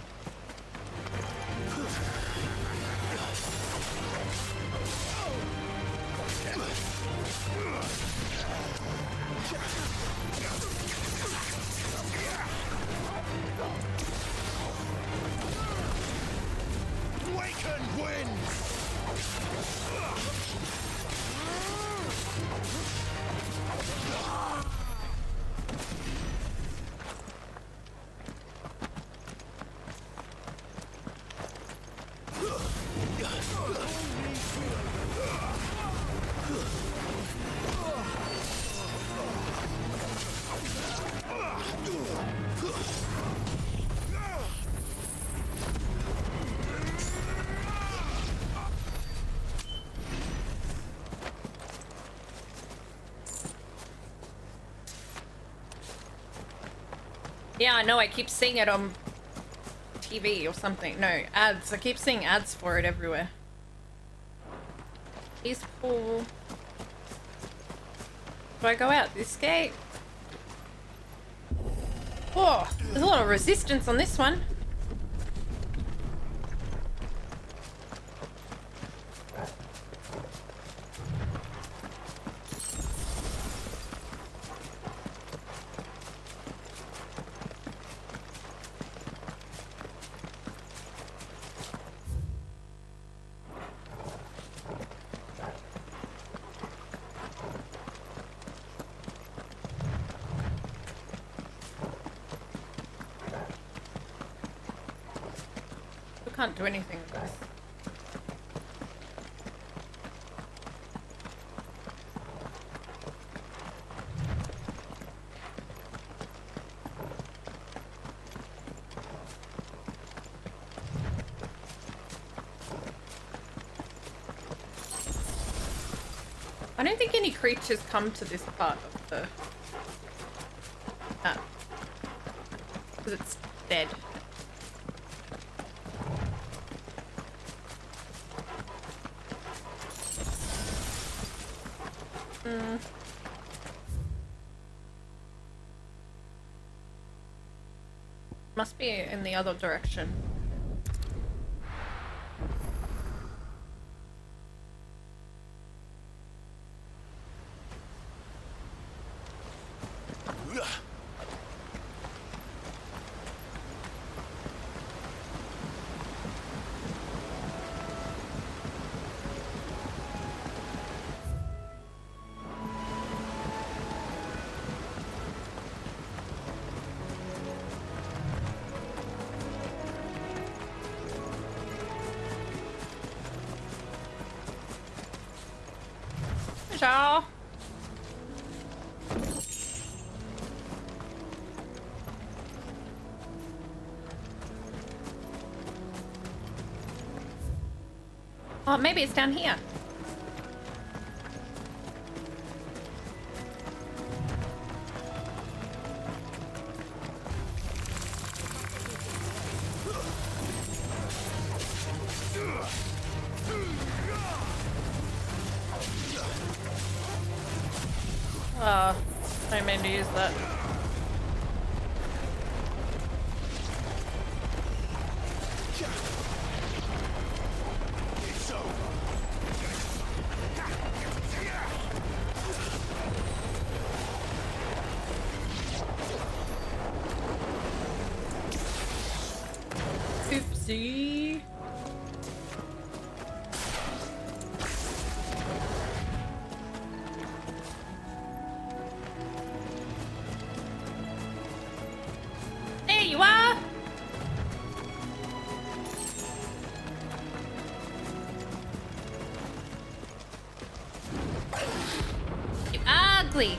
Yeah, I know, I keep seeing it on TV or something. No, ads. I keep seeing ads for it everywhere. Peaceful. Do I go out this gate? Oh, there's a lot of resistance on this one. Can't do anything with this. I don't think any creatures come to this part of the map because it's dead. Must be in the other direction. Ciao. Oh, maybe it's down here. I meant to use that. Oopsie. There you are. You ugly.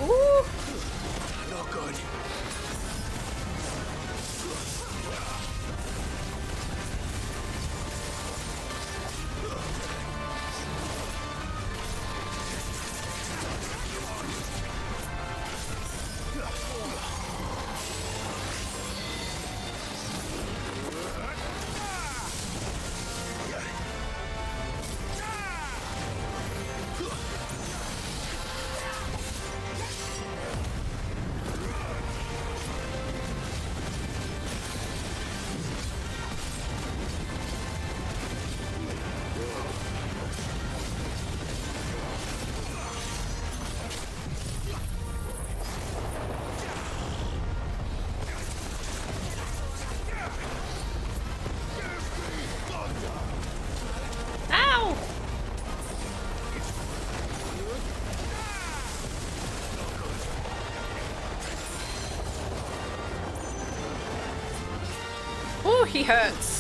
Ooh. Not good. Ooh, he hurts.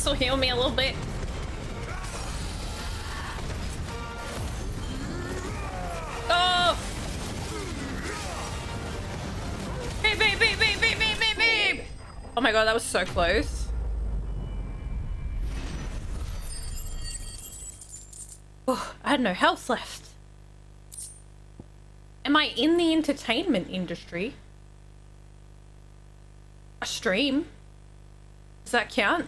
This will heal me a little bit. Oh! Beep, beep, beep, beep, beep, beep, beep, beep. Oh my god, that was so close. Oh, I had no health left. Am I in the entertainment industry? A stream? Does that count?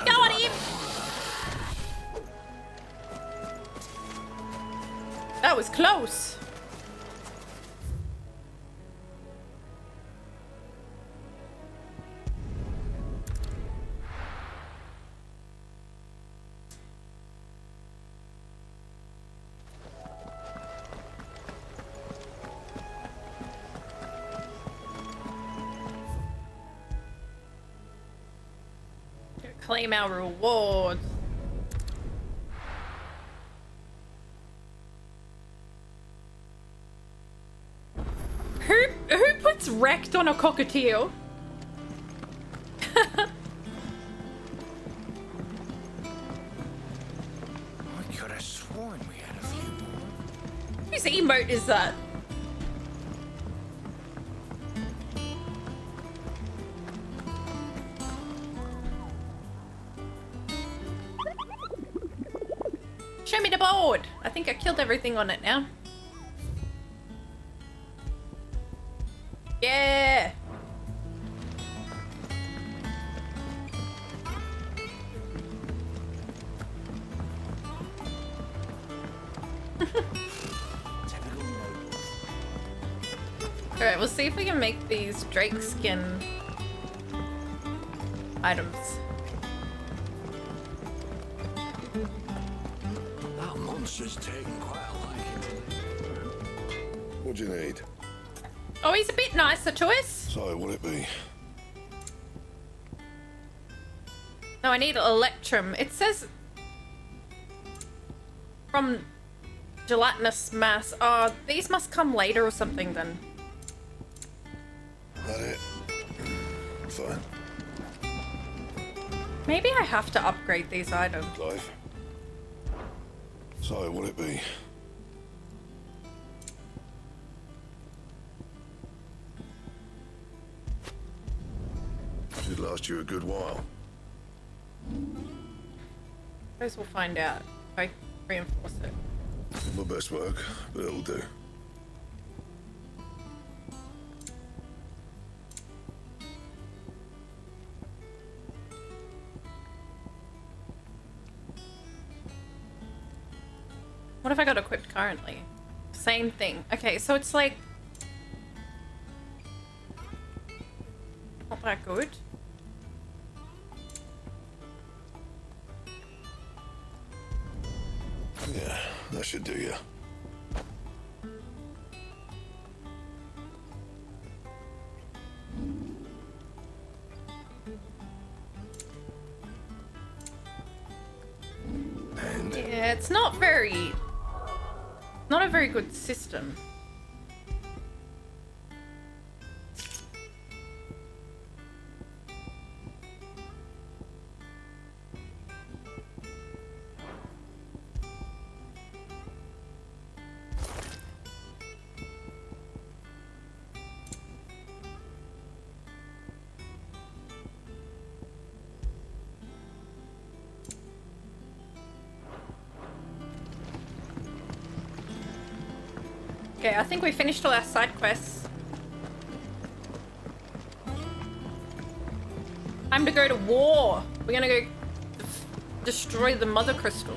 Got him! That was close. Claim our rewards. Who puts wrecked on a cockatiel? I could have sworn we had a few more. Whose emote is that? Show me the board. I think I killed everything on it now. Yeah. Alright, we'll see if we can make these drake skin items. That monster's taken quite a liking to it. What do you need? Oh, he's a bit nicer to us. So, what'll it be? No, I need electrum. It says from gelatinous mass. Oh, these must come later or something then. That it? Fine. Maybe I have to upgrade these items. Clive. So, what'll it be? Should last you a good while. Suppose we'll find out if I reinforce it. My best work, but it'll do. What have I got equipped currently? Same thing. Okay, so it's like not that good. Yeah, that should do you. And Yeah, it's not a very good system. Okay, I think we finished all our side quests. Time to go to war. We're gonna go destroy the mother crystal.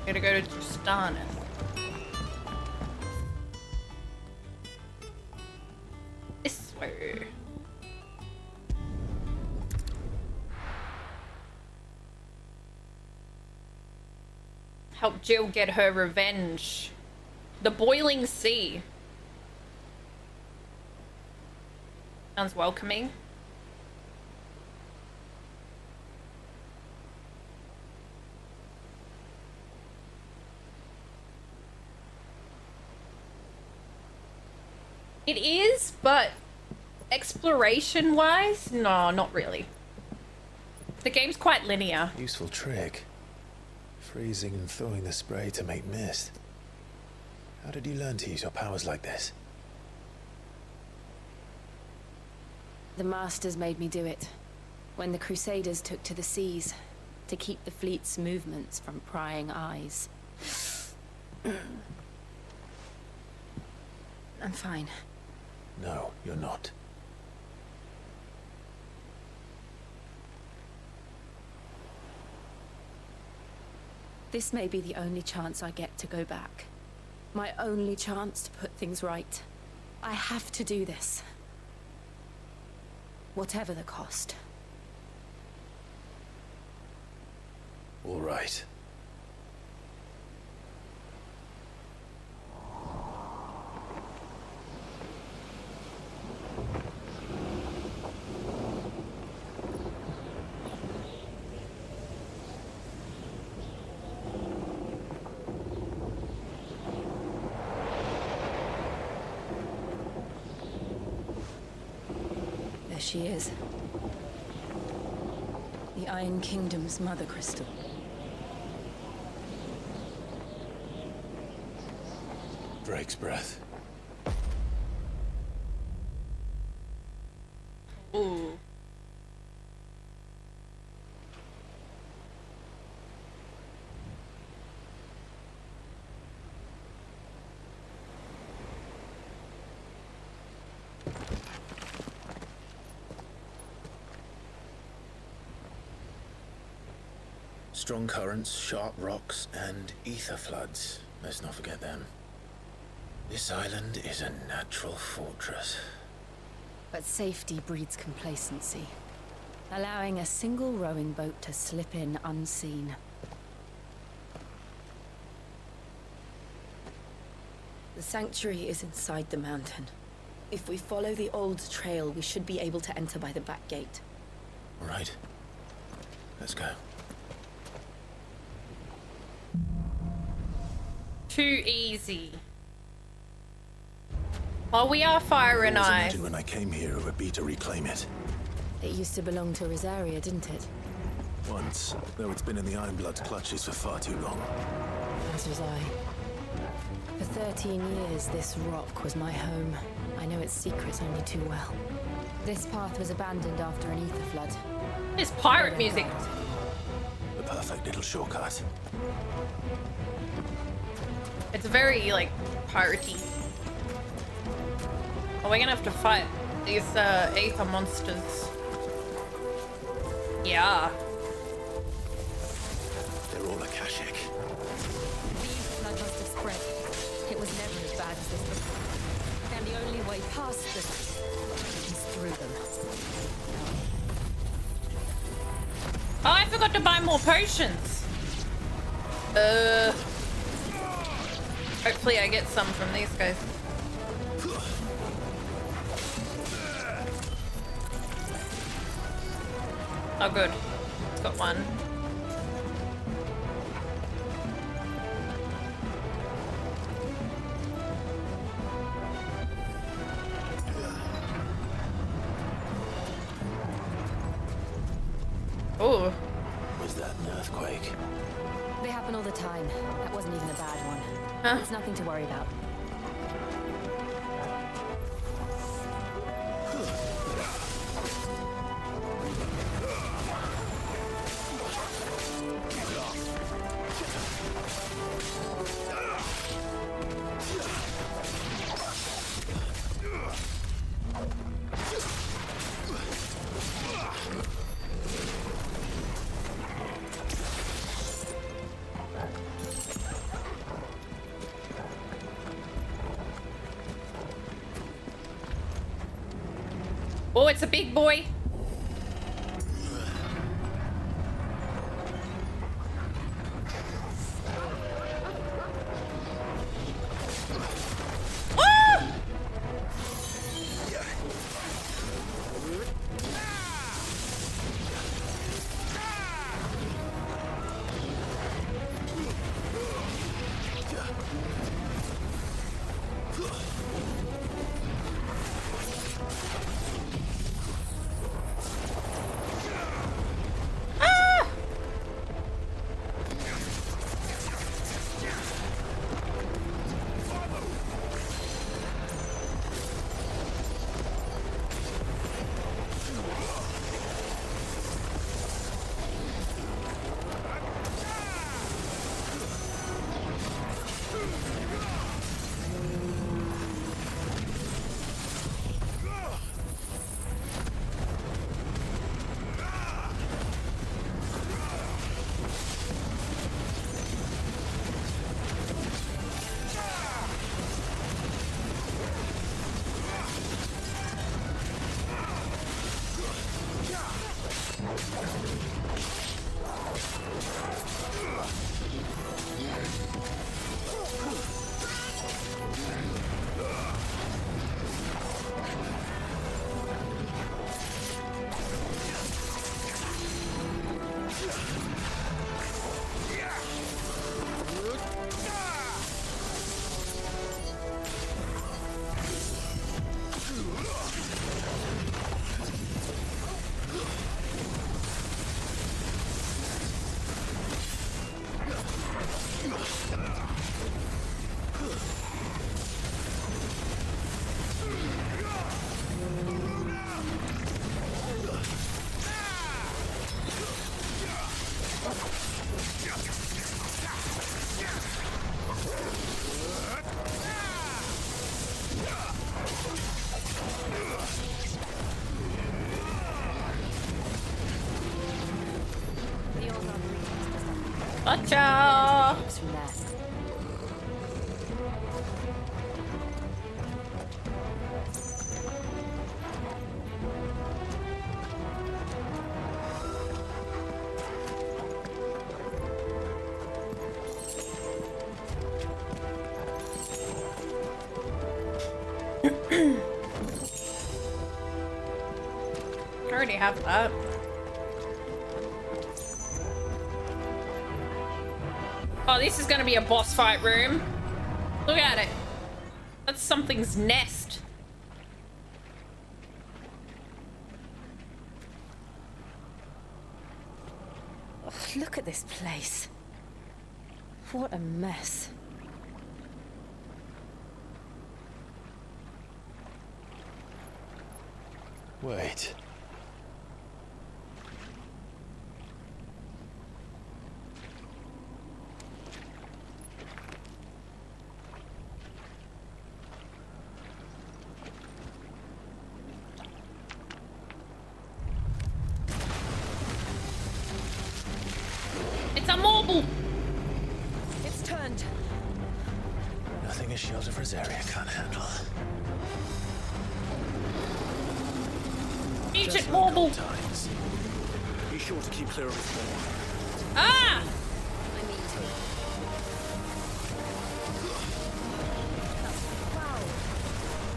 Gotta go to Drustanis. This way. Help Jill get her revenge. The boiling sea. Sounds welcoming. It is, but exploration-wise, no, not really. The game's quite linear. Useful trick. Freezing and thawing the spray to make mist. How did you learn to use your powers like this? The Masters made me do it. When the Crusaders took to the seas, to keep the fleet's movements from prying eyes. I'm fine. No, you're not. This may be the only chance I get to go back. My only chance to put things right. I have to do this. Whatever the cost. All right. There she is. The Iron Kingdom's mother crystal. Drake's breath. Ooh. Strong currents, sharp rocks, and ether floods. Let's not forget them. This island is a natural fortress. But safety breeds complacency, allowing a single rowing boat to slip in unseen. The sanctuary is inside the mountain. If we follow the old trail, we should be able to enter by the back gate. All right. Let's go. Too easy. Oh, we are fire and ice. Imagine when I came here it would be to reclaim it. It used to belong to Rosaria, didn't it? Once, though it's been in the Ironblood's clutches for far too long. As was I. For 13 years, this rock was my home. I know its secrets only too well. This path was abandoned after an ether flood. It's pirate music. The perfect little shortcut. It's very, like, piratey. Oh, we're gonna have to fight these, ether monsters. Yeah. They're all Akashic. The flood must have spread. It was never as bad as this before. And the only way past this is through them. Oh, I forgot to buy more potions. Hopefully I get some from these guys. Oh, good. It's got one. Oh. Was that an earthquake? They happen all the time. That wasn't even a bad one. Huh? It's nothing to worry about. Oh, it's a big boy. Gotcha! From there. I already have that. Oh, this is gonna be a boss fight room. Look at it. That's something's nest. Ugh, look at this place. What a mess. Wait. It's a marble. It's turned. Nothing a shield of Rosaria can't handle. Ancient marble. Be sure to keep clear of its more. Ah!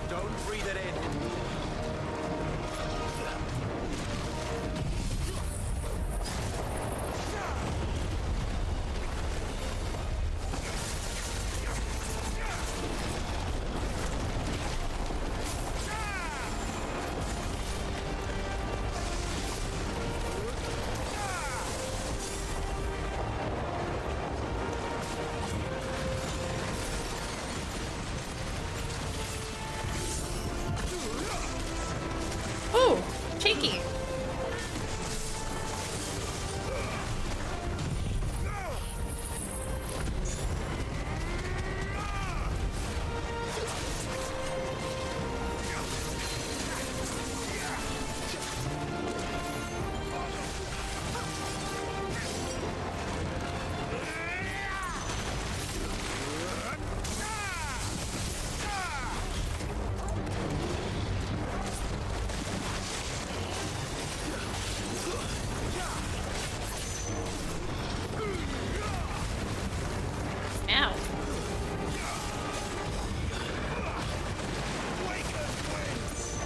Don't breathe it in. Ooh, cheeky. Ow.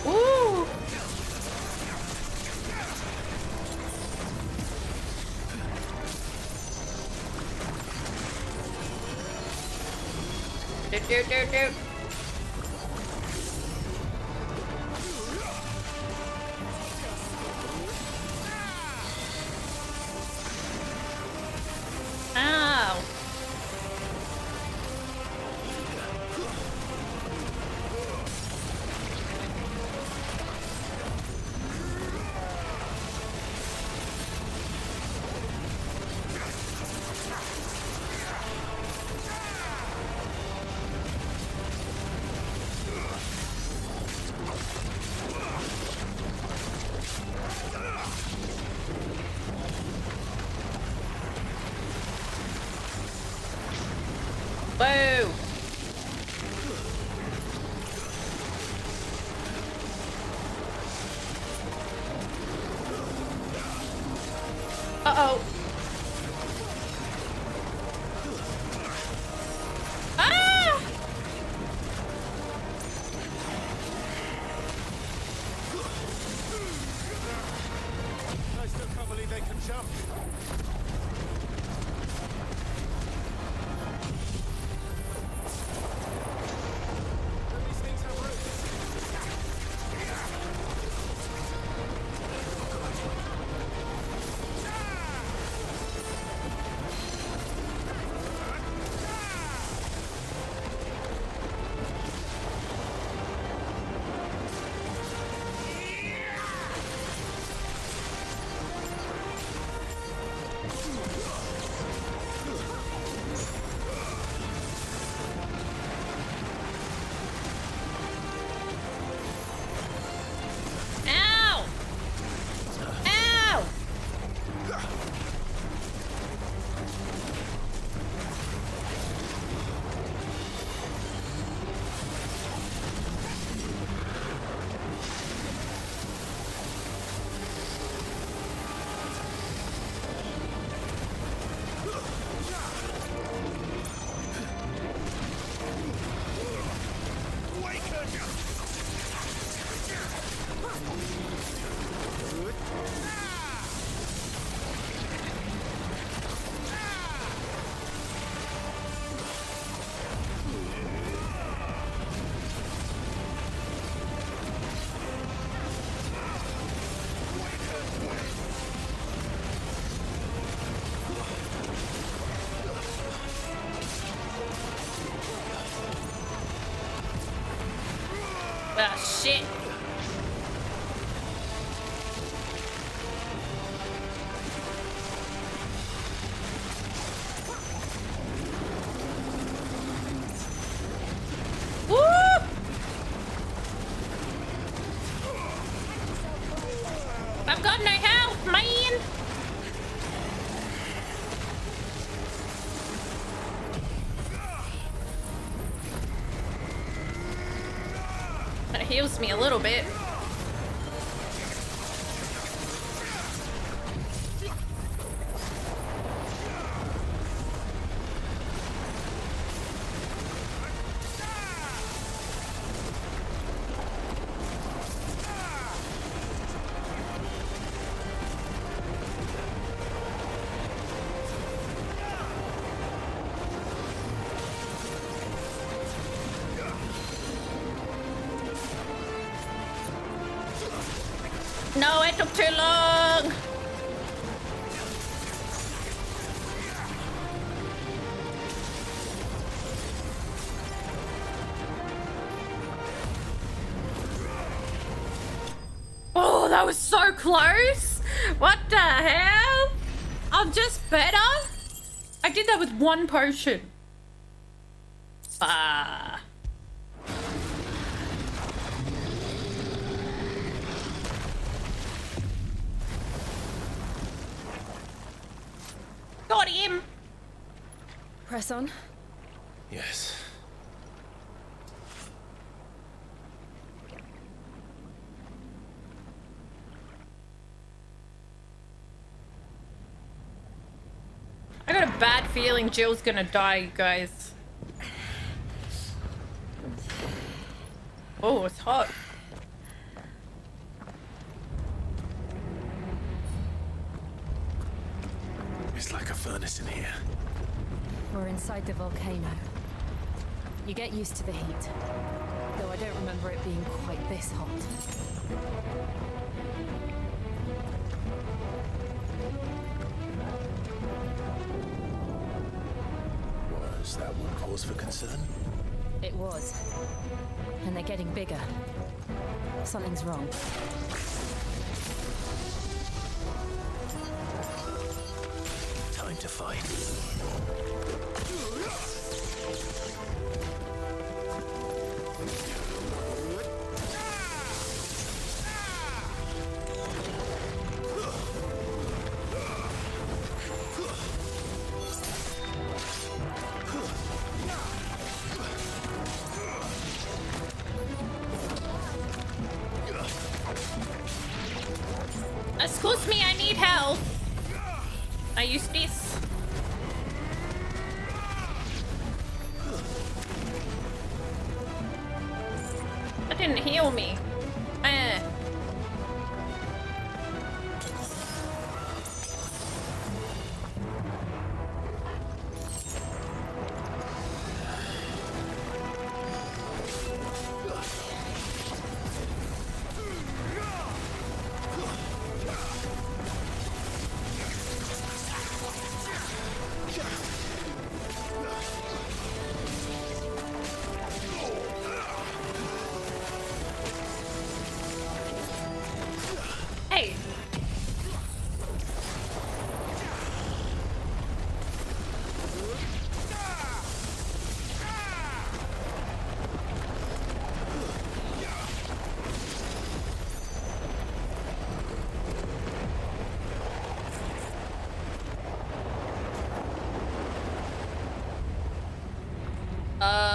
Ooh. Do. Ow. Uh-oh. Ah! I still can't believe they can jump. These things have roots. Ow! Ow! Ah, shit. Woo! I've got no health, man. That heals me a little bit. No, it took too long. Oh, that was so close. What the hell? I'm just better. I did that with one potion. Ah. Got him. Press on. Yes. I got a bad feeling Jill's gonna die, you guys. Oh, it's hot. It's like a furnace in here. We're inside the volcano. You get used to the heat, though I don't remember it being quite this hot. Was that one cause for concern? It was. And they're getting bigger. Something's wrong. Time to fight. Excuse me, I need help. I use this. That didn't heal me. Hey.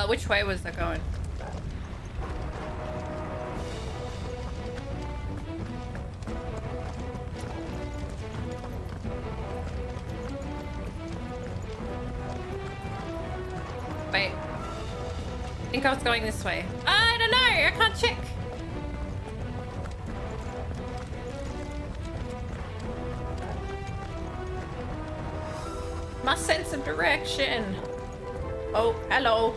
Which way was that going? Wait. I think I was going this way. I don't know. I can't check. My sense of direction. Oh, hello.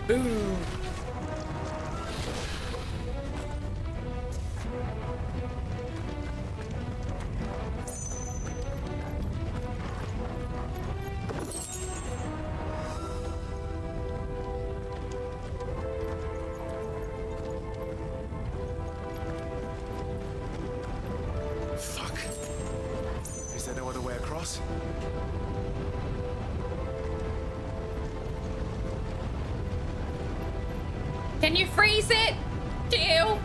Boom. Fuck. Is there no other way across? Can you freeze it? Jill?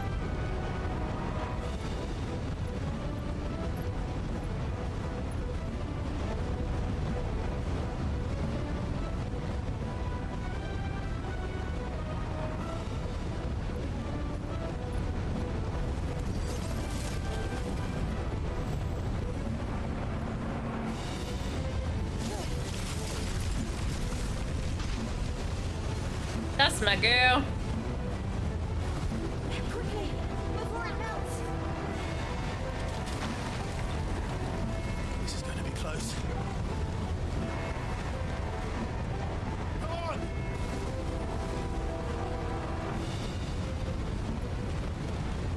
That's my girl. This is going to be close. Come on!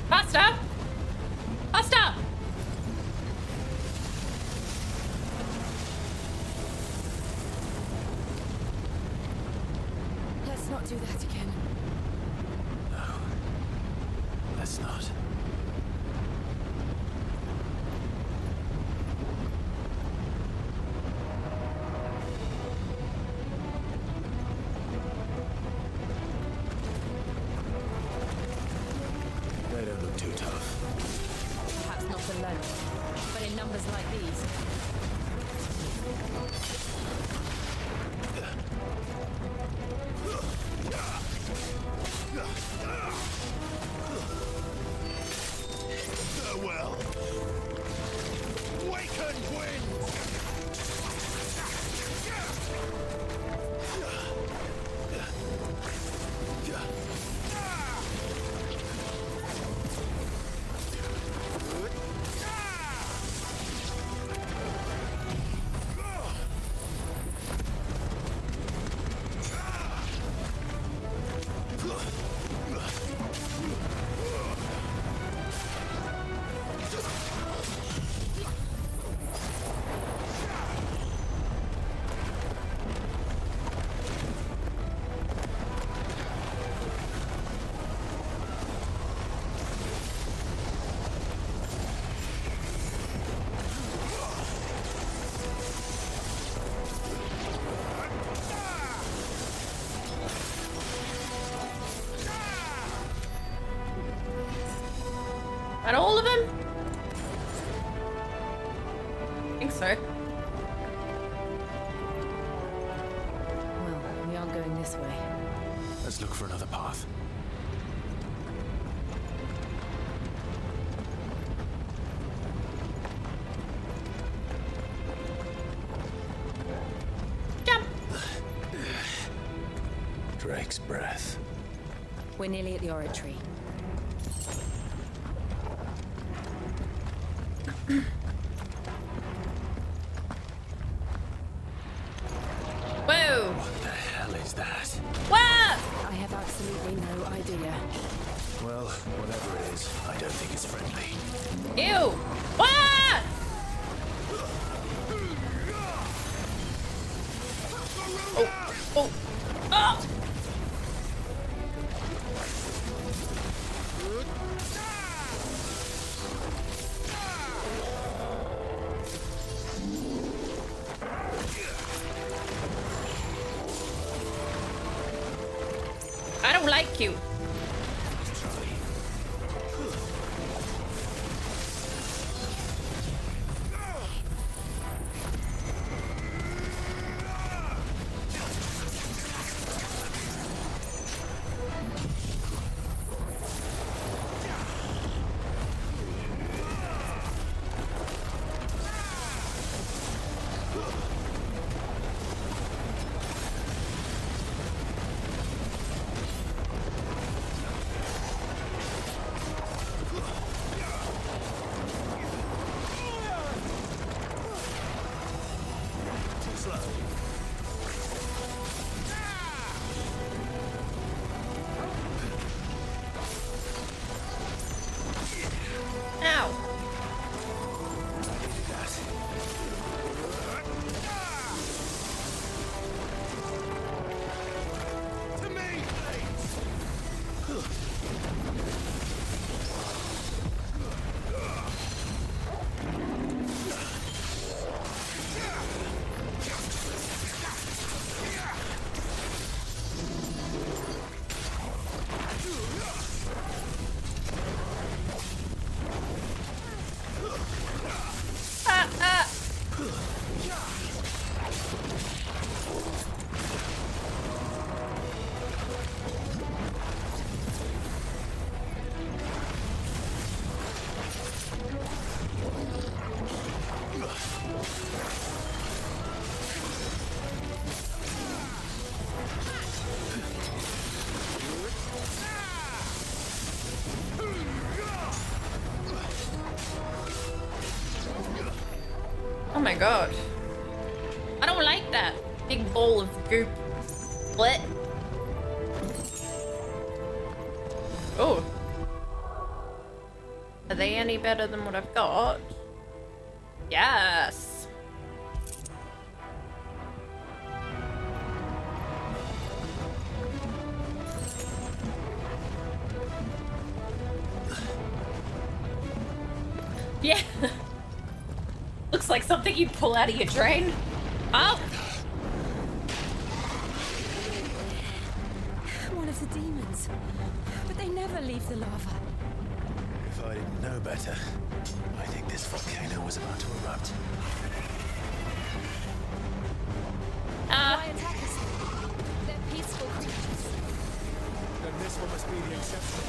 Faster! Faster! Let's not do that again. No. Let's not. though. Well, we aren't going this way. Let's look for another path. Jump! Drake's breath. We're nearly at the oratory. Whoa! What the hell is that? What? I have absolutely no idea. Well, whatever it is, I don't think it's friendly. Ew! What? Oh! Oh! Oh! I don't like you. Ow. Oh my god. I don't like that big bowl of goop. What? Oh. Are they any better than what I've got? Yes. Yeah. Looks like something you'd pull out of your drain. Oh! One of the demons. But they never leave the lava. If I didn't know better, I think this volcano was about to erupt. Why attack us? They're peaceful creatures. Then this one must be the exception.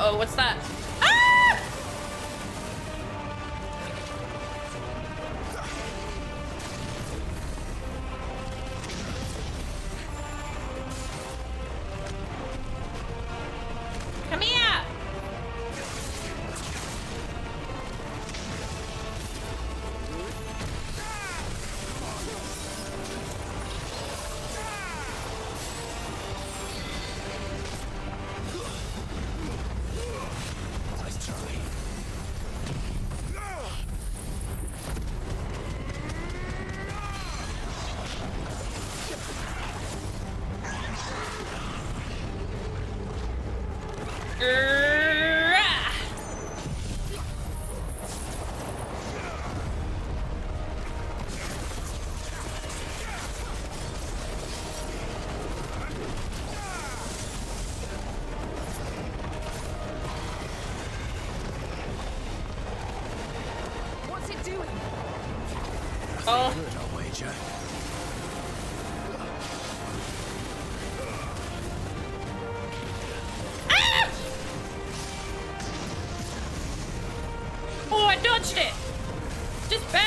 Uh-oh, what's that? Ah! Come here! What's it doing? Oh. Good, I'll wager. Ah! Oh, I dodged it. Just better.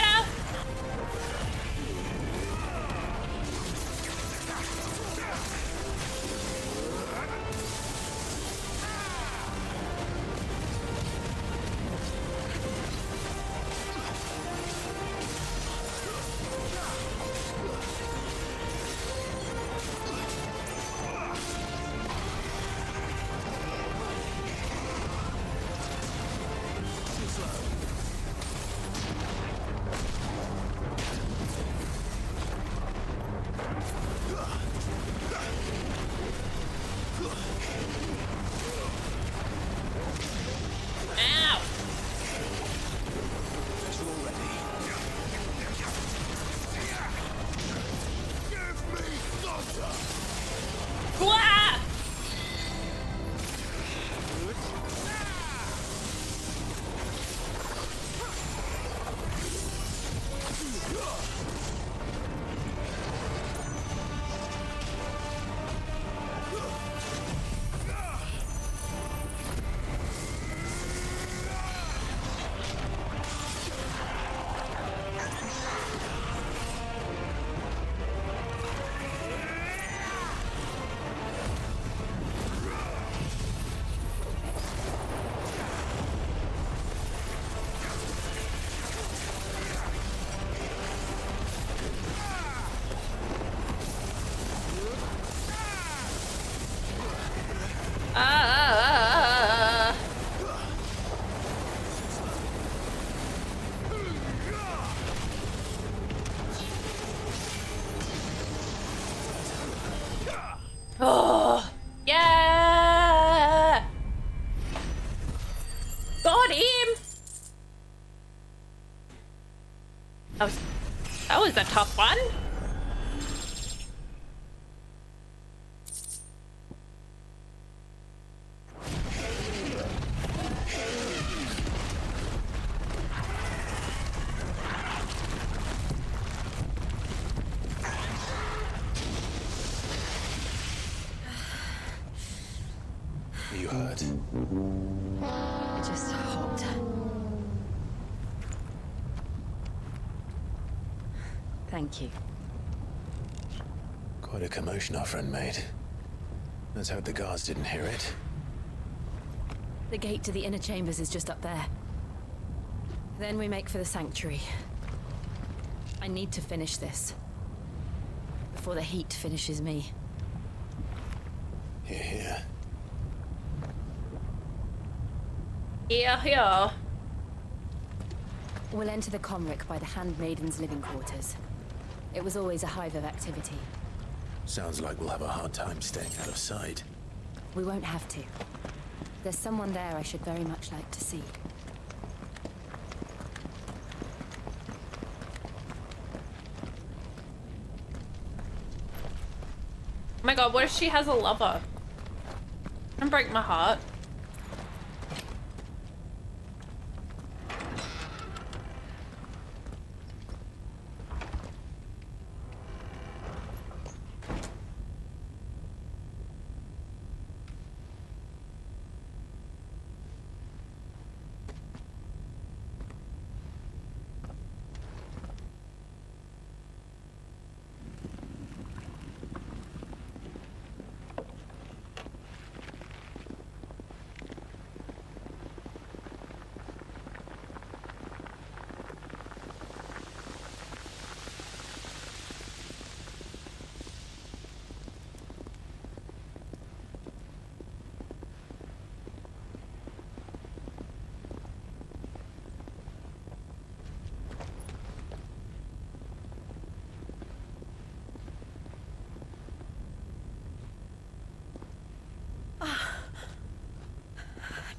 Ow. Wah! Ah. Oh, yeah! Got him! That was a tough one. You hurt? Just hot. Thank you. Quite a commotion our friend made. Let's hope the guards didn't hear it. The gate to the inner chambers is just up there. Then we make for the sanctuary. I need to finish this. Before the heat finishes me. Here, here. Here, here. We'll enter the Comric by the Handmaiden's living quarters. It was always a hive of activity. Sounds like we'll have a hard time staying out of sight. We won't have to. There's someone there I should very much like to see. Oh my god, what if she has a lover? Don't break my heart.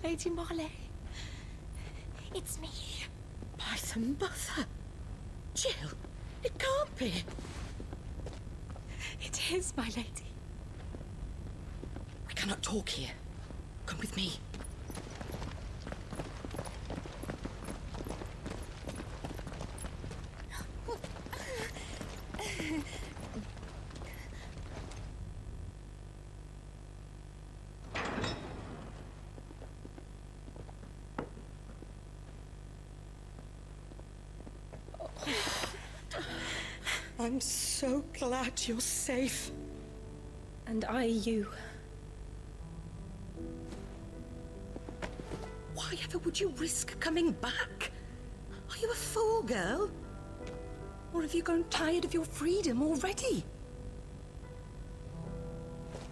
Lady Marley. It's me. By the mother. Jill, it can't be. It is, my lady. We cannot talk here. Come with me. I'm so glad you're safe. And I you. Why ever would you risk coming back? Are you a fool, girl? Or have you grown tired of your freedom already?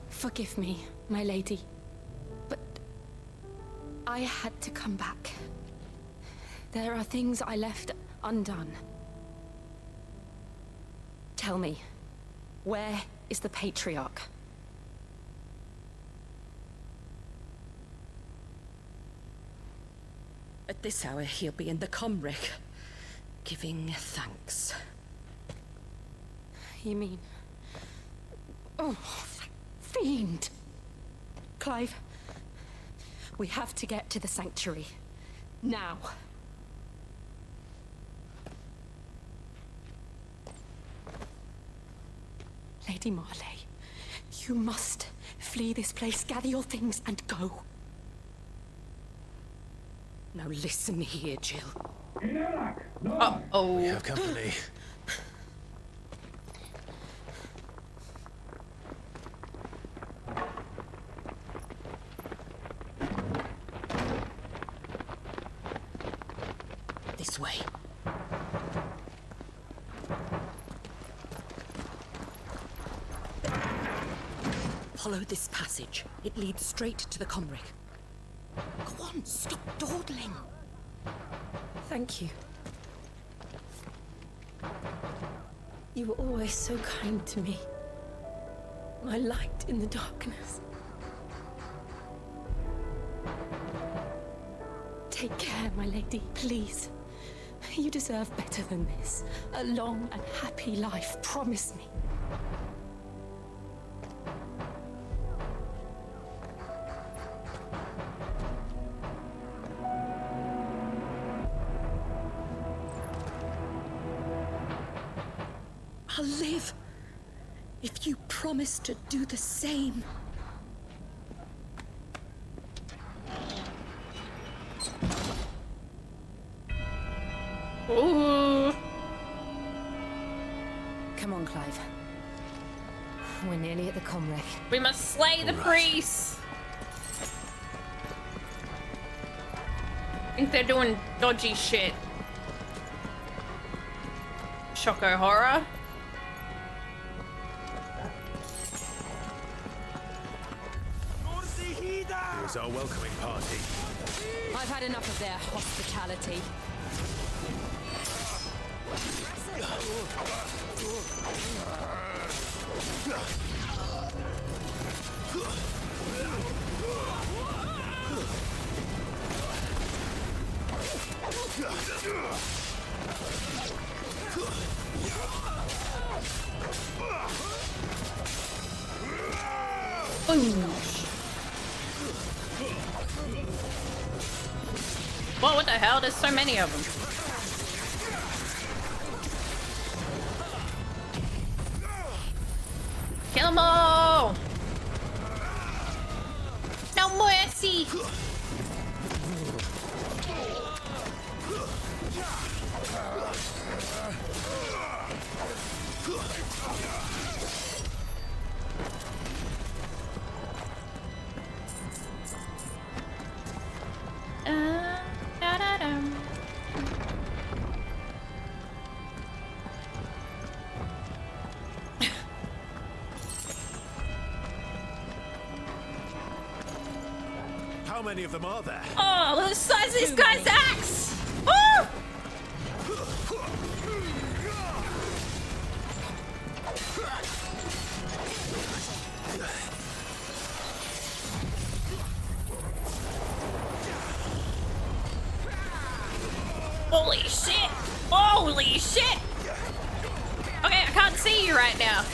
Forgive me, my lady. But I had to come back. There are things I left undone. Tell me, where is the Patriarch? At this hour, he'll be in the Comric, giving thanks. You mean... Oh, fiend! Clive, we have to get to the sanctuary. Now. Lady Marley, you must flee this place, gather your things, and go. Now listen here, Jill. Uh-oh. We have company. This way. Follow this passage. It leads straight to the Comric. Go on, stop dawdling. Thank you. You were always so kind to me. My light in the darkness. Take care, my lady, please. You deserve better than this. A long and happy life, promise me. I'll live if you promise to do the same. Ooh. Come on, Clive. We're nearly at the Comric. We must slay the priests. I think they're doing dodgy shit. Shocko horror. Here's our welcoming party. I've had enough of their hospitality. Whoa, what the hell? There's so many of them. Kill them all! No mercy! Da-da-dum. How many of them are there? Oh, look at the size of this guy's axe! Woo! Holy shit! Holy shit! Okay, I can't see you right now.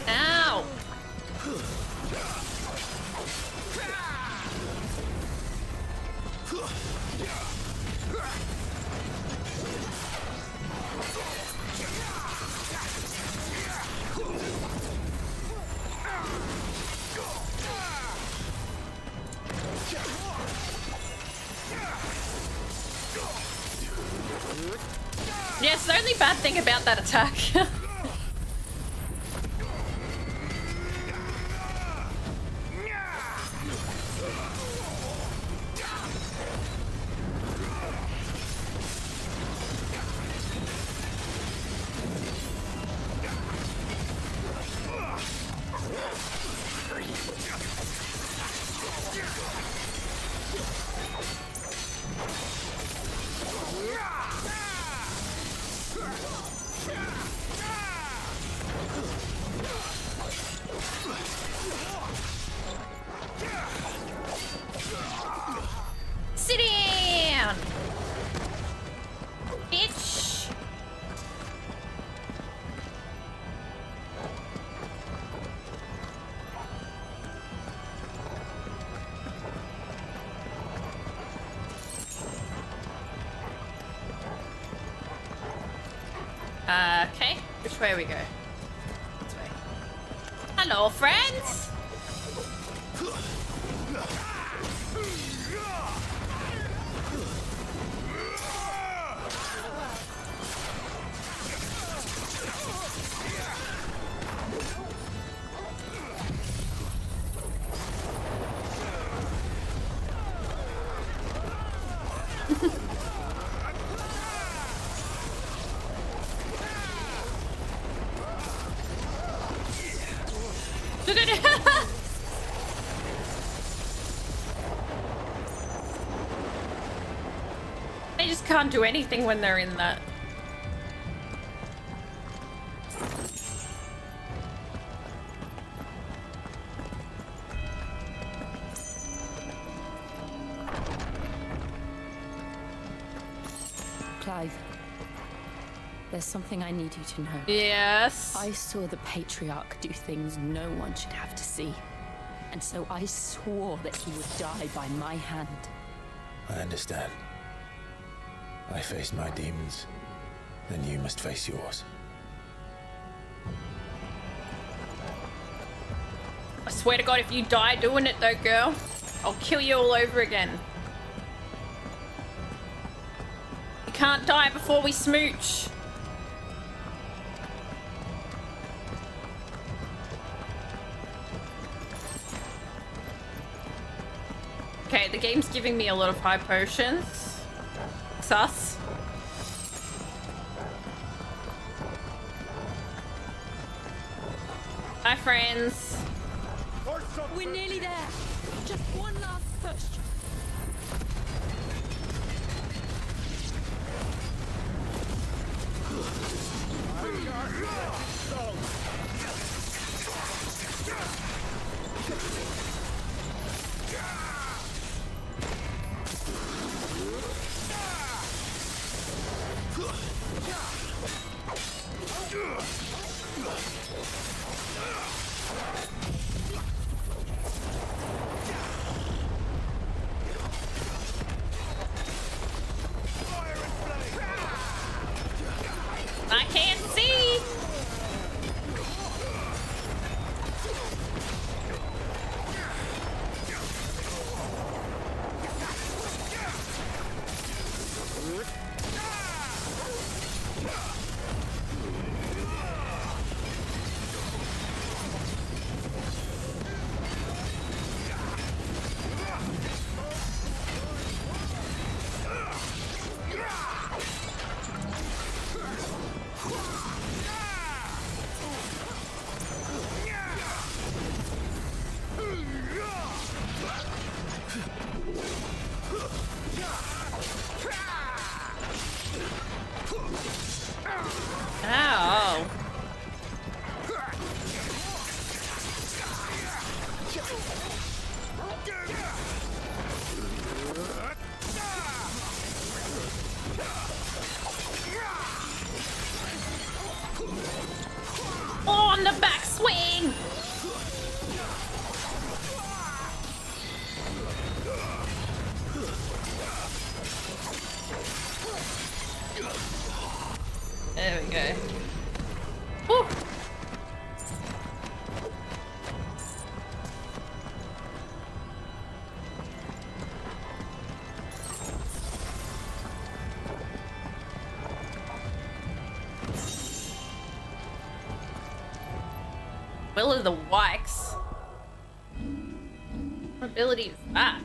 Ow! Yes, the only bad thing about that attack. Sit down! Bitch! Okay, which way we go? This way. Hello, friends! They just can't do anything when they're in that. Clive, there's something I need you to know. Yes? I saw the Patriarch do things no one should have to see. And so I swore that he would die by my hand. I understand. I faced my demons, then you must face yours. I swear to God, if you die doing it though, girl, I'll kill you all over again. You can't die before we smooch. Okay, the game's giving me a lot of high potions. Sus. Hi, friends. We're nearly there. Just one last push. There we go. Woo! Will of the Wikes. What ability is that?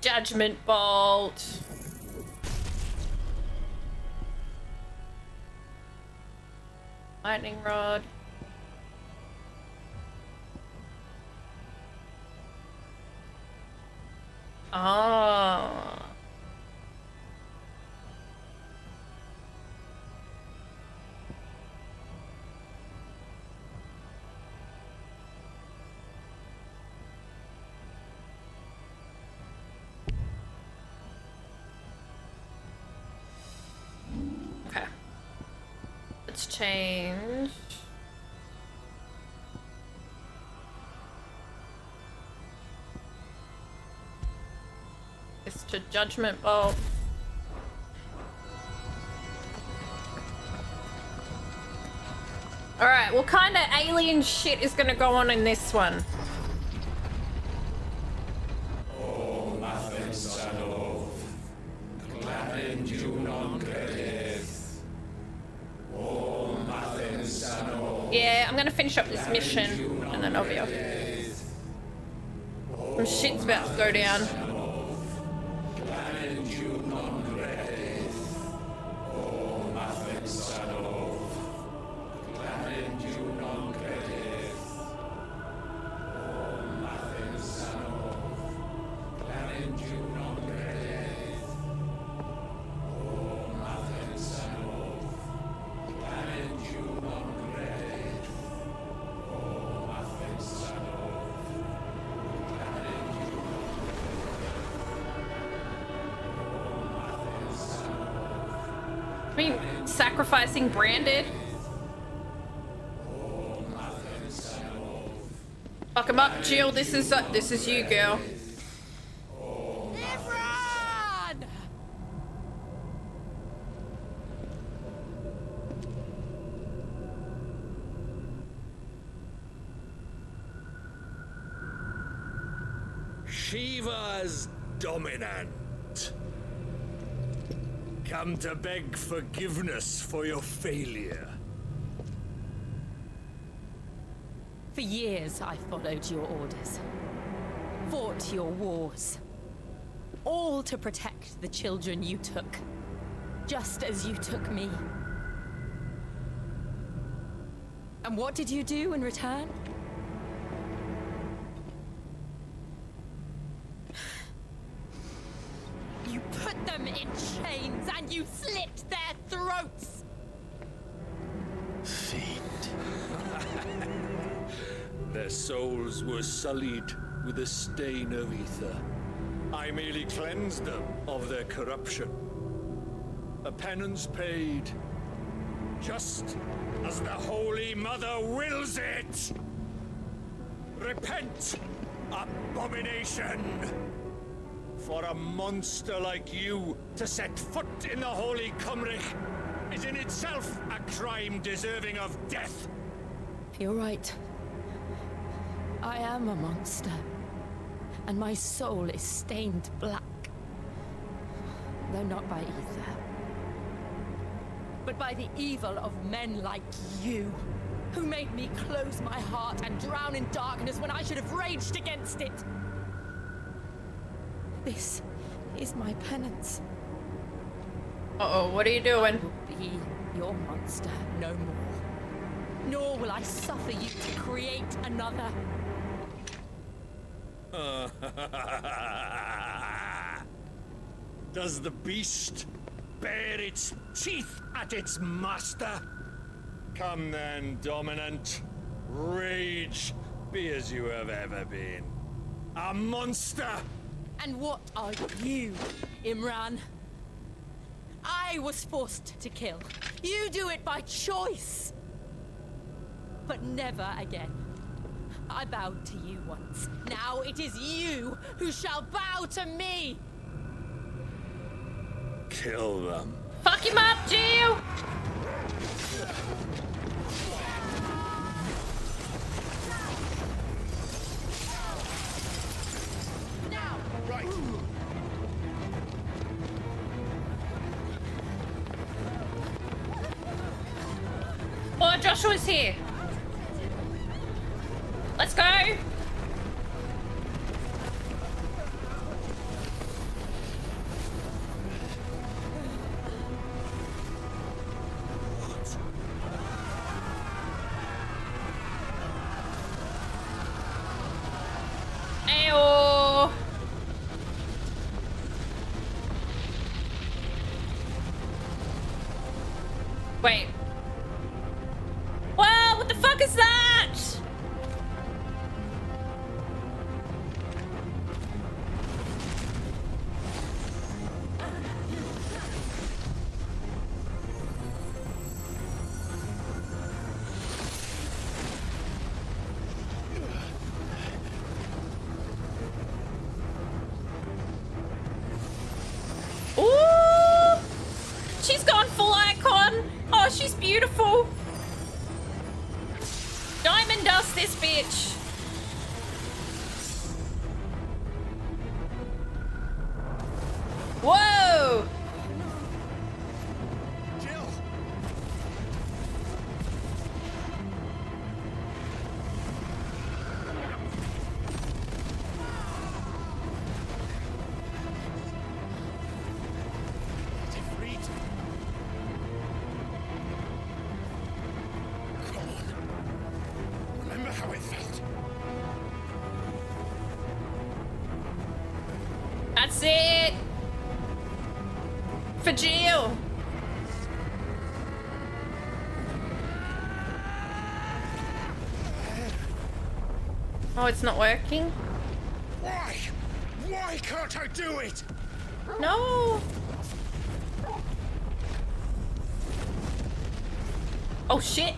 Judgment Bolt. Lightning Rod. Oh. Okay. Let's change. It's to Judgment Bolt. Alright, what kind of alien shit is gonna go on in this one? Yeah, I'm gonna finish up this mission and then I'll be off. Some shit's about to go down. Sacrificing Branded. Fuck him up, Jill. This is you, girl. Shiva's dominant. Come to beg forgiveness for your failure. For years, I followed your orders. Fought your wars. All to protect the children you took. Just as you took me. And what did you do in return? You put them in chains and you slit their throats! Fiend. Their souls were sullied with a stain of ether. I merely cleansed them of their corruption. A penance paid, just as the Holy Mother wills it! Repent, abomination! For a monster like you to set foot in the Holy Cymric is in itself a crime deserving of death. You're right. I am a monster. And my soul is stained black. Though not by ether. But by the evil of men like you, who made me close my heart and drown in darkness when I should have raged against it. This is my penance. Uh-oh, what are you doing? I will be your monster no more. Nor will I suffer you to create another. Does the beast bare its teeth at its master? Come then, dominant. Rage, be as you have ever been. A monster! And what are you, Imran? I I was forced to kill. You do it by choice. But never again. I bowed to you once. Now it is you who shall bow to me. Kill them. Fuck him up, Jill! Now, right. Oh, Joshua's here. Let's go. Ayo. Wait. Wow, what the fuck is that? Ooh! She's gone full icon. Oh, she's beautiful. Diamond dust this bitch. Whoa! Remember how it felt? That's it. For Jill. Oh, it's not working? Why? Why can't I do it? No. Oh, shit.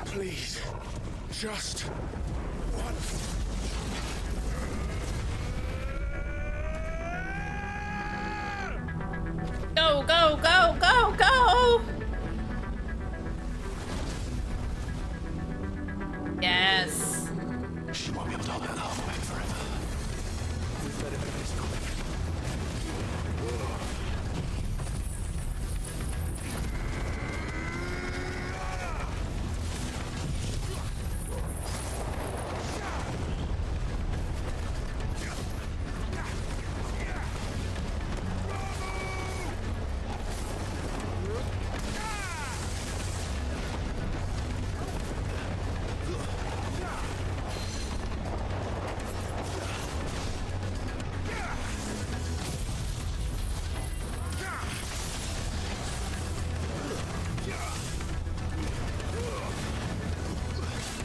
Please, just one. Go, go, go, go, go! Yes. She won't be able to hold that half away forever. We better make this quick.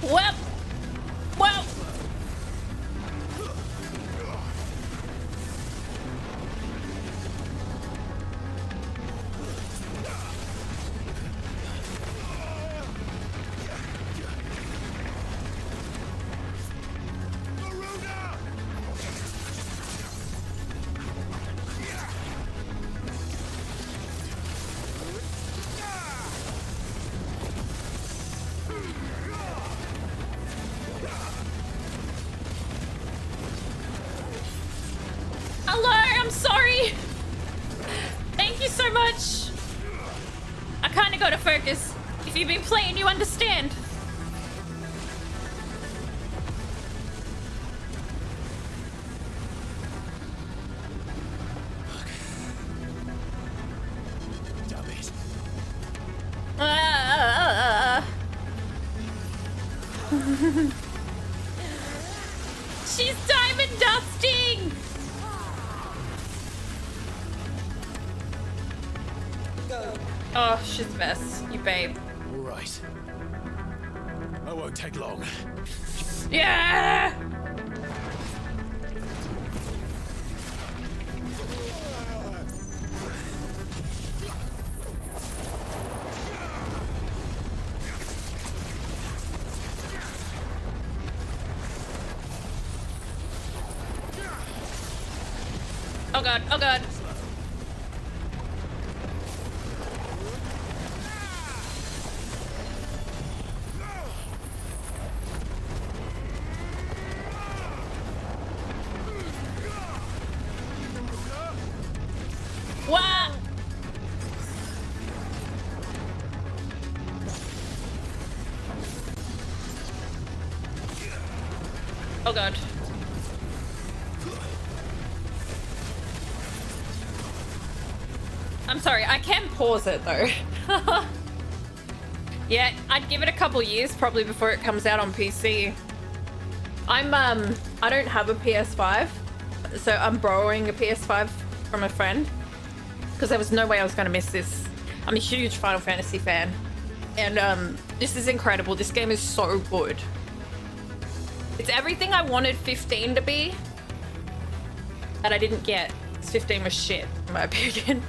Well, well. Hello, I'm sorry. Thank you so much. I kind of got to focus. If you've been playing, you understand. She's diamond dusting. Oh, she's the best. You babe. All right. I won't take long. Yeah! Oh god, oh god. Wow! Oh god. I'm sorry, I can pause it though. Yeah, I'd give it a couple years probably before it comes out on PC. I don't have a PS5, so I'm borrowing a PS5 from a friend because there was no way I was going to miss this. I'm a huge Final Fantasy fan, and this is incredible. This game is so good. It's everything I wanted 15 to be that I didn't get. 15 was shit, in my opinion.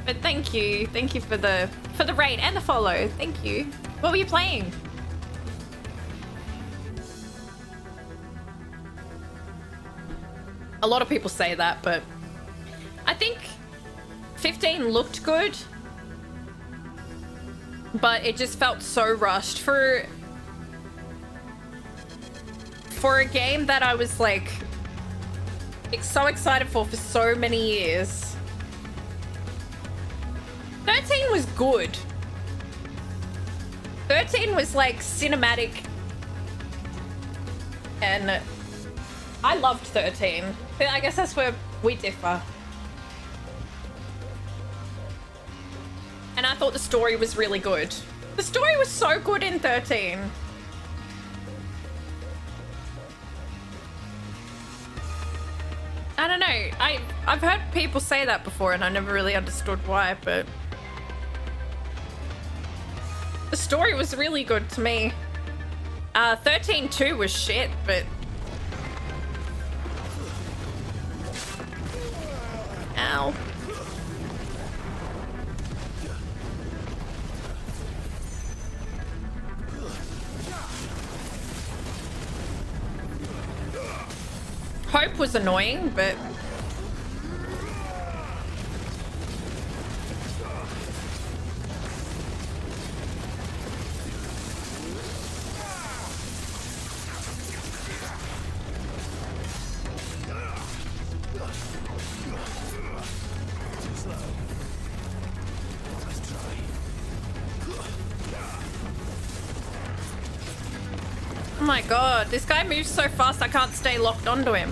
But thank you for the raid and the follow. Thank you. What were you playing? A lot of people say that, but I think 15 looked good, but it just felt so rushed for a game that I was like so excited for so many years. 13 was good. 13 was like cinematic, and I loved 13. But I guess that's where we differ. And I thought the story was really good. The story was so good in 13. I don't know. I've heard people say that before, and I never really understood why, but the story was really good to me. 13-2 was shit, but ow. Hope was annoying, but oh my god, this guy moves so fast I can't stay locked onto him.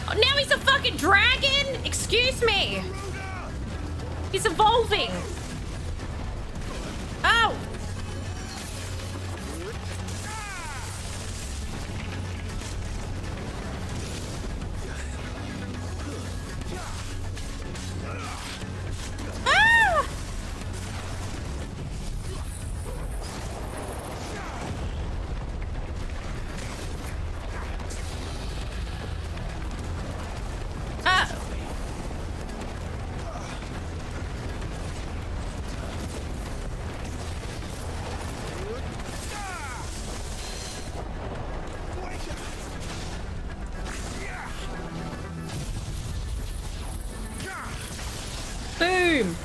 Oh, now he's a fucking dragon? Excuse me. He's evolving. Oh. Ah! Ah! Boom!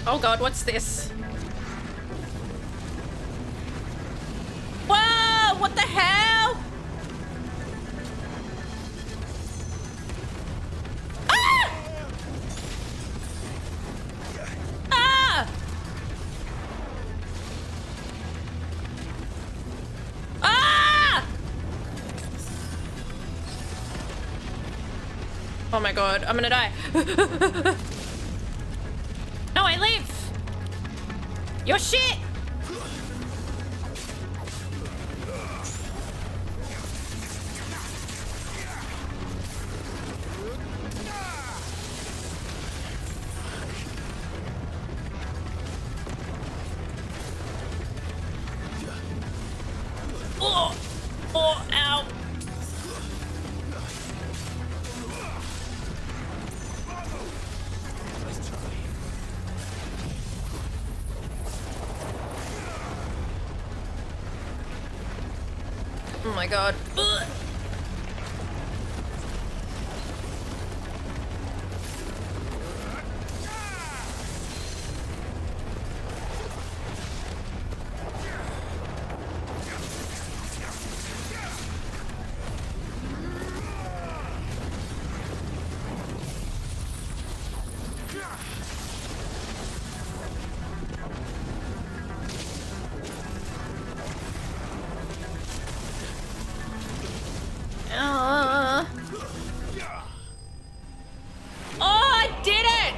Oh god, what's this? what the hell? Ah! Ah! Ah! Oh my god, I'm gonna die. No, I live! Your shit! Oh! Oh, ow! Oh my god. Ugh. Oh, I did it!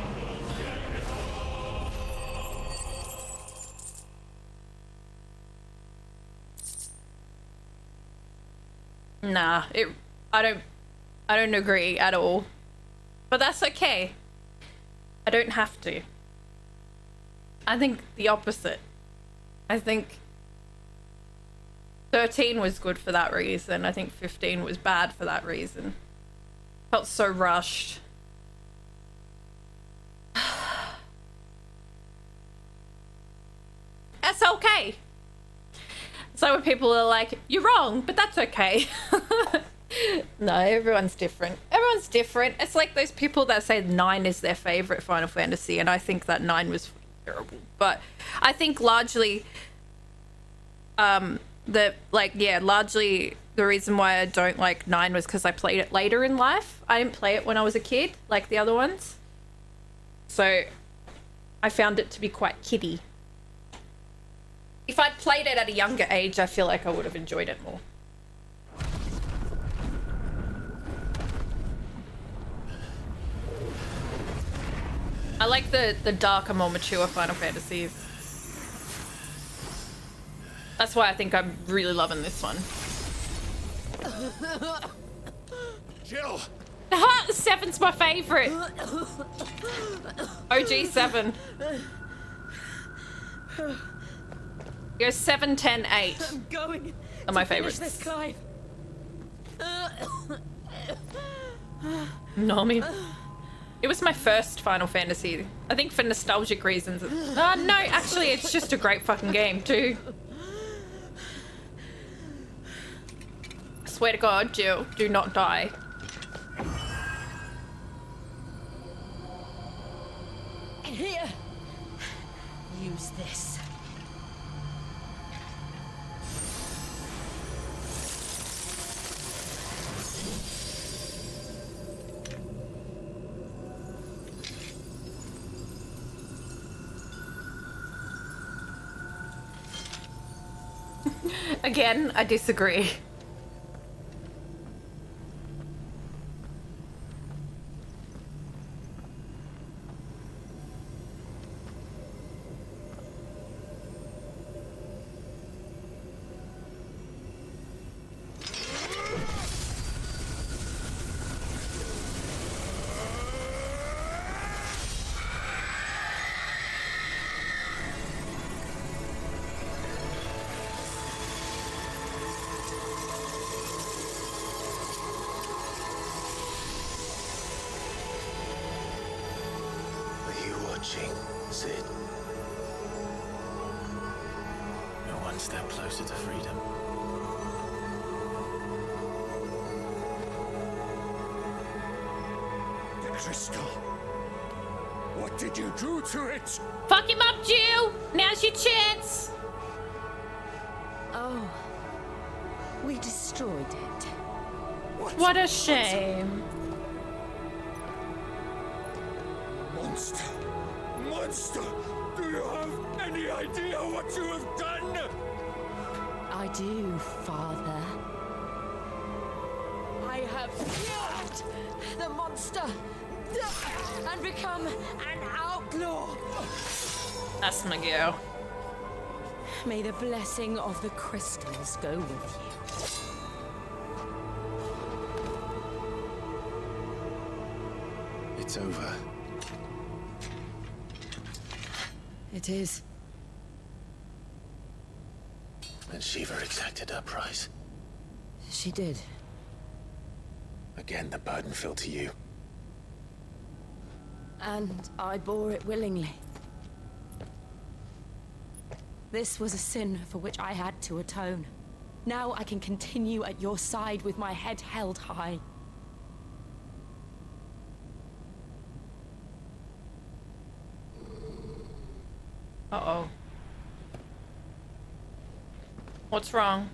Nah, I don't agree at all. But that's okay. I don't have to. I think the opposite. I think 13 was good for that reason. I think 15 was bad for that reason. Felt so rushed. That's okay. So when people are like, you're wrong, but that's okay. No, everyone's different. Everyone's different. It's like those people that say 9 is their favorite Final Fantasy, and I think that 9 was terrible. But I think largely, largely the reason why I don't like 9 was because I played it later in life. I didn't play it when I was a kid, like the other ones. So I found it to be quite kiddie. If I'd played it at a younger age, I feel like I would have enjoyed it more. I like the darker, more mature Final Fantasies. That's why I think I'm really loving this one. Jill! 7's my favorite. OG 7. Go 7, 10, 8. I'm going are my to finish favorites. this, Clive. No, I mean, it was my first Final Fantasy. I think for nostalgic reasons. No, actually, it's just a great fucking game too. I swear to God, Jill, do not die. Here. Use this. Again, I disagree. Sid. You're one step closer to freedom. The crystal. What did you do to it? Fuck him up, Jill! Now's your chance! Oh. destroyed it. What a shame. Monster! Monster! Do you have any idea what you have done? I do, Father. I have killed the monster and become an outlaw. That's my girl. May the blessing of the crystals go with you. It's over. It is. And Shiva exacted her price. She did. Again, the burden fell to you. And I bore it willingly. This was a sin for which I had to atone. Now I can continue at your side with my head held high. Uh-oh. What's wrong?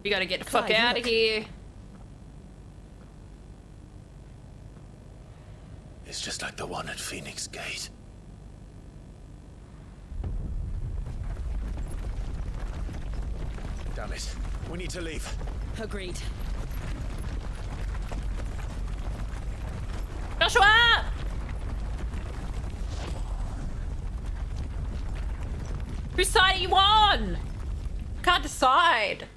We gotta get the fuck Clive, out of look. here. It's just like the one at Phoenix Gate. Damn it. We need to leave. Agreed. Joshua! Whose side are you on? Can't decide.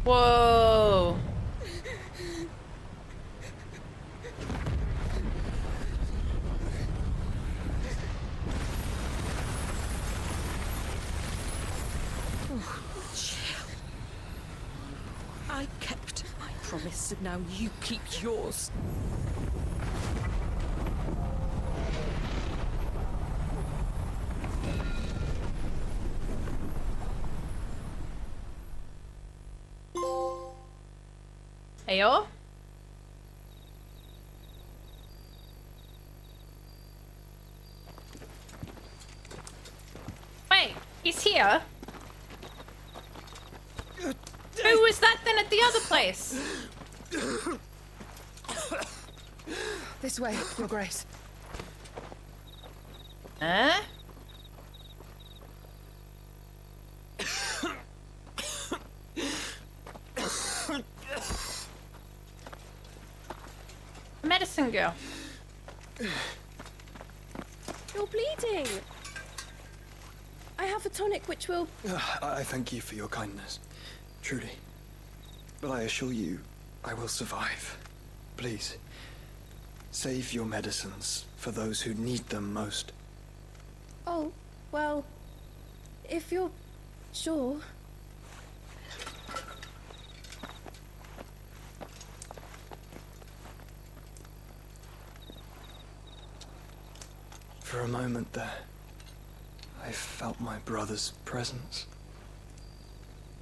Whoa. I kept my promise, and now you keep yours. Ayo? Wait, he's here? Who was that then at the other place? This way, Your Grace. Huh? Medicine girl. You're bleeding. I have a tonic which will... I thank you for your kindness, truly. But I assure you, I will survive. Please, save your medicines for those who need them most. Oh, well, if you're sure... For a moment there, I felt my brother's presence.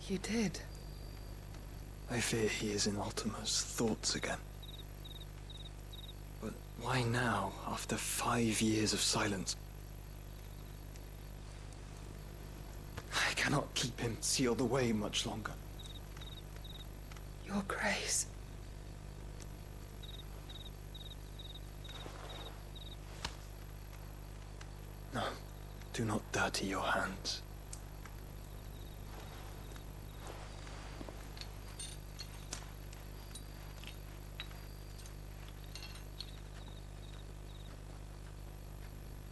You did? I fear he is in Ultima's thoughts again. But why now, after 5 years of silence? I cannot keep him sealed away much longer. Your Grace. No, do not dirty your hands.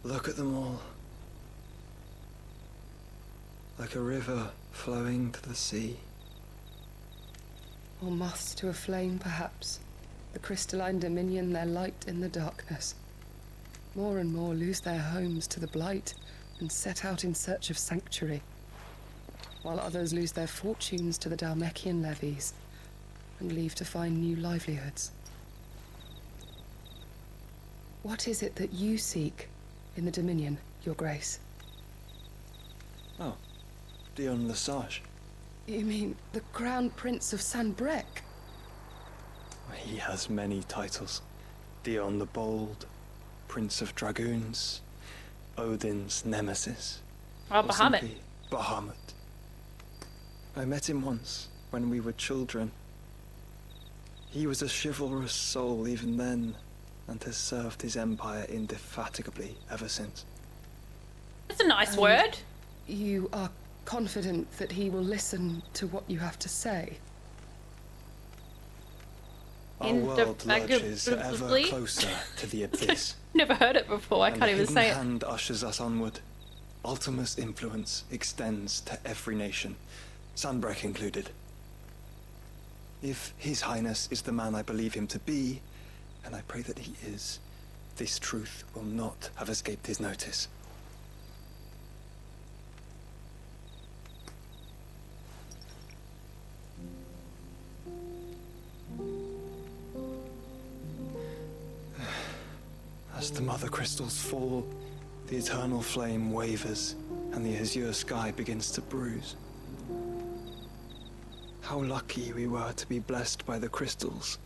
Look at them all. Like a river flowing to the sea. Or moths to a flame, perhaps. The crystalline dominion their light in the darkness. More and more lose their homes to the Blight, and set out in search of sanctuary, while others lose their fortunes to the Dhalmekian levies and leave to find new livelihoods. What is it that you seek in the Dominion, Your Grace? Oh, Dion Lesage. You mean the Crown Prince of Sanbrec? He has many titles. Dion the Bold, Prince of Dragoons, Odin's Nemesis. Oh, or Bahamut. simply Bahamut. I met him once, when we were children. He was a chivalrous soul even then, and has served his empire indefatigably ever since. That's a nice word. You are confident that he will listen to what you have to say? Our world lurches ever closer to the abyss. Never heard it before, I and can't even the say hidden it. hand ushers us onward. Ultima's influence extends to every nation, Sanbrec included. If His Highness is the man I believe him to be, and I pray that he is, this truth will not have escaped his notice. As the mother crystals fall, the eternal flame wavers, and the azure sky begins to bruise. How lucky we were to be blessed by the crystals,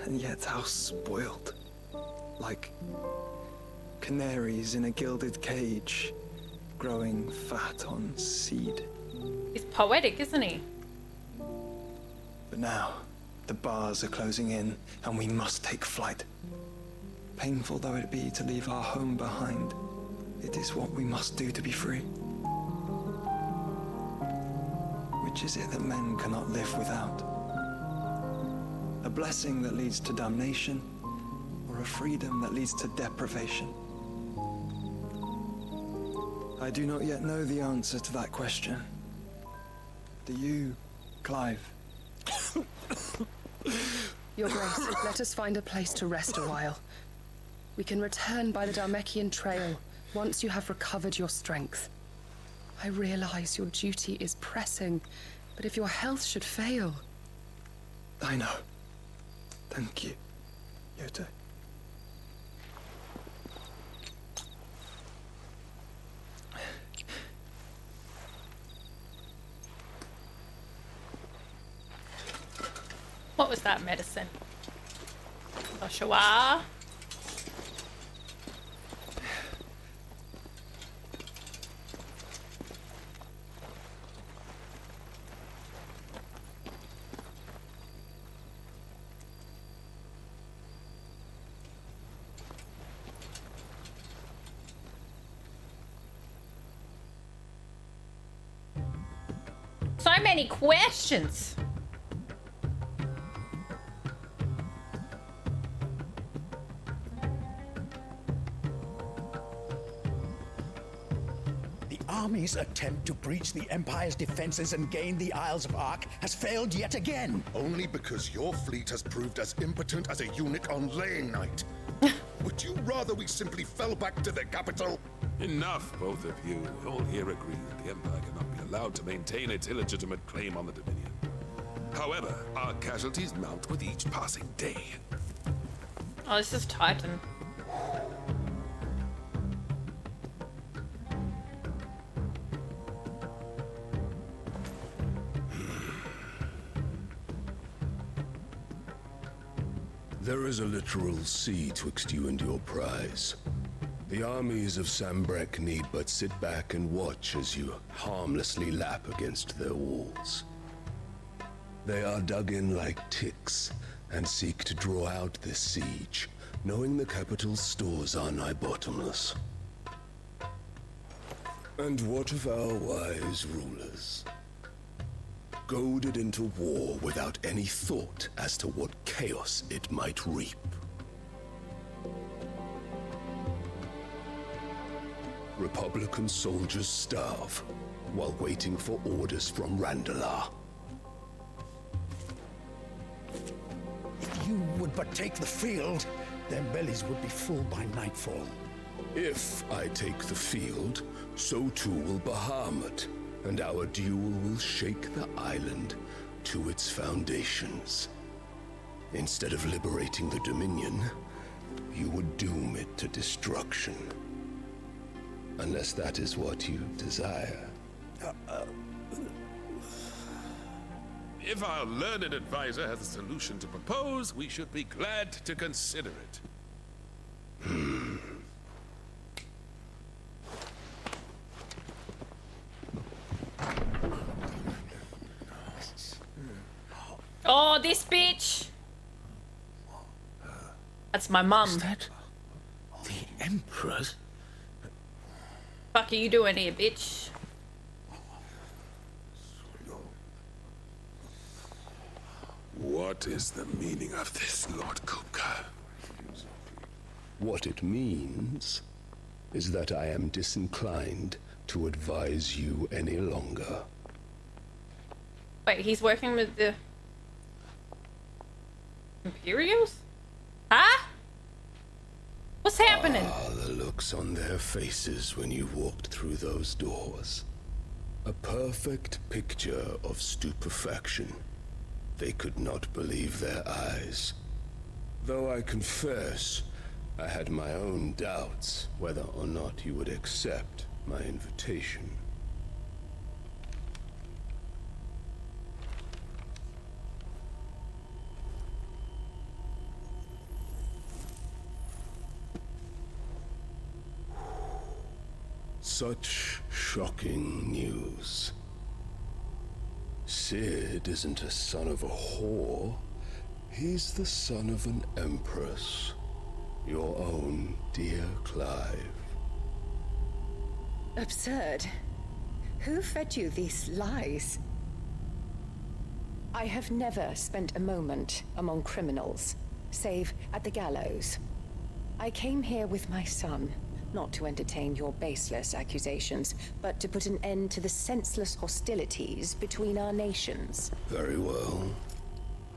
and yet how spoiled. Like canaries in a gilded cage, growing fat on seed. He's poetic, isn't he? But now, the bars are closing in, and we must take flight. Painful though it be to leave our home behind, it is what we must do to be free. Which is it that men cannot live without? A blessing that leads to damnation, or a freedom that leads to deprivation? I do not yet know the answer to that question. Do you, Clive? Your Grace, let us find a place to rest a while. We can return by the Dhalmekian trail once you have recovered your strength. I realize your duty is pressing, but if your health should fail... I know. Thank you, Yote. What was that medicine? Joshua? So many questions. The army's attempt to breach the Empire's defenses and gain the Isles of Ark has failed yet again. Only because your fleet has proved as impotent as a unit on laying night. Would you rather we simply fell back to the capital? Enough, both of you. All here agree that the Empire cannot be allowed to maintain its illegitimate claim on the Dominion. However, our casualties mount with each passing day. Oh, this is Titan. There is a literal sea twixt you and your prize. The armies of Sanbrec need but sit back and watch as you harmlessly lap against their walls. They are dug in like ticks and seek to draw out this siege, knowing the capital's stores are nigh bottomless. And what of our wise rulers? Goaded into war without any thought as to what chaos it might reap. Republican soldiers starve while waiting for orders from Randalar. If you would but take the field, their bellies would be full by nightfall. If I take the field, so too will Bahamut, and our duel will shake the island to its foundations. Instead of liberating the Dominion, you would doom it to destruction. Unless that is what you desire. If our learned advisor has a solution to propose, we should be glad to consider it. Oh, this bitch! That's my mum. Is that the Emperor's? Fuck are you doing here, bitch? What is the meaning of this, Lord Kupka? What it means is that I am disinclined to advise you any longer. Wait, he's working with the Imperials? Huh? What's happening? Ah, the looks on their faces when you walked through those doors. A perfect picture of stupefaction. They could not believe their eyes. Though I confess, I had my own doubts whether or not you would accept my invitation. Such shocking news. Sid isn't a son of a whore. He's the son of an empress. Your own dear Clive. Absurd. Who fed you these lies? I have never spent a moment among criminals, save at the gallows. I came here with my son, not to entertain your baseless accusations, but to put an end to the senseless hostilities between our nations. Very well.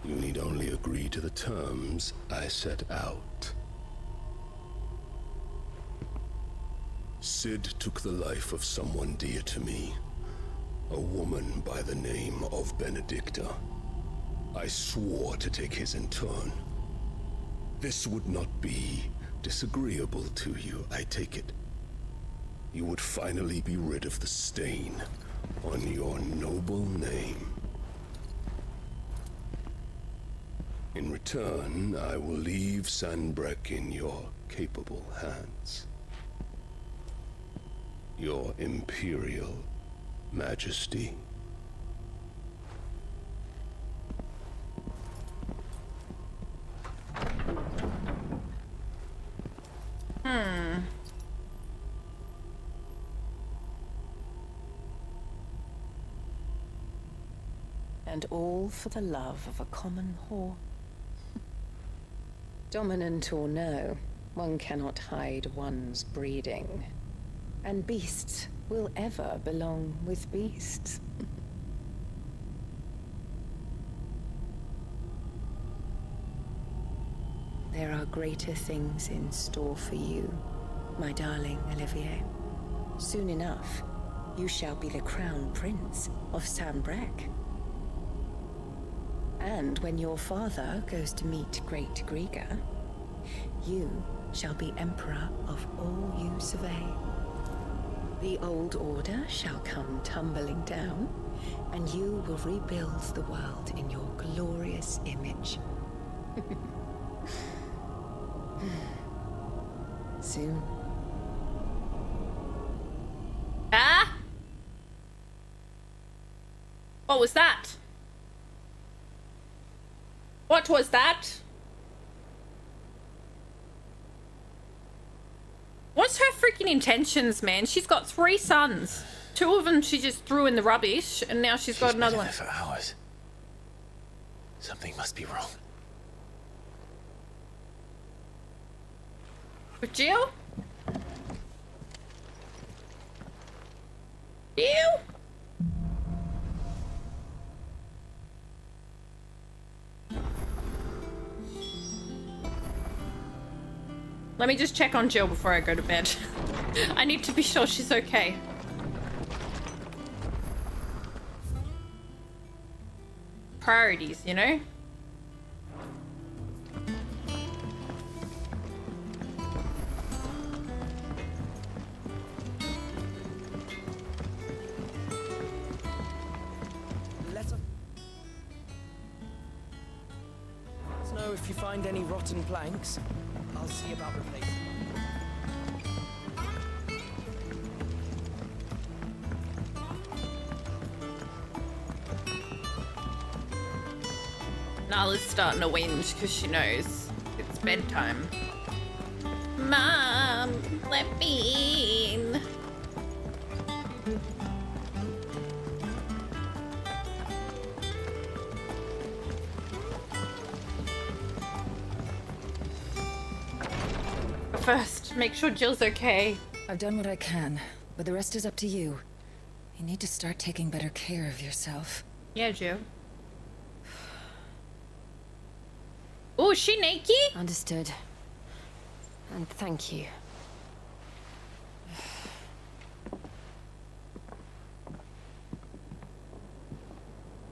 You need only agree to the terms I set out. Sid took the life of someone dear to me, a woman by the name of Benedicta. I swore to take his in turn. This would not be disagreeable to you, I take it. You would finally be rid of the stain on your noble name. In return, I will leave Sanbreque in your capable hands. Your Imperial Majesty. And all for the love of a common whore. Dominant or no, one cannot hide one's breeding. And beasts will ever belong with beasts. There are greater things in store for you, my darling Olivier. Soon enough, you shall be the crown prince of Sanbreque. And when your father goes to meet Great Griga, you shall be emperor of all you survey. The old order shall come tumbling down, and you will rebuild the world in your glorious image. Soon. Ah? What was that? What was that? What's her freaking intentions, man? She's got 3 sons. 2 of them she just threw in the rubbish, and now she's got another one. For hours. Something must be wrong. With Jill? Jill? Let me just check on Jill before I go to bed. I need to be sure she's okay. Priorities, you know? Let us know if you find any rotten planks. I'll see about replacing. Nala's starting to whinge because she knows it's bedtime. Mom, let me in. But first, make sure Jill's okay. I've done what I can, but the rest is up to you. You need to start taking better care of yourself. Yeah, Jill. Oh, is she naked? Understood. And thank you.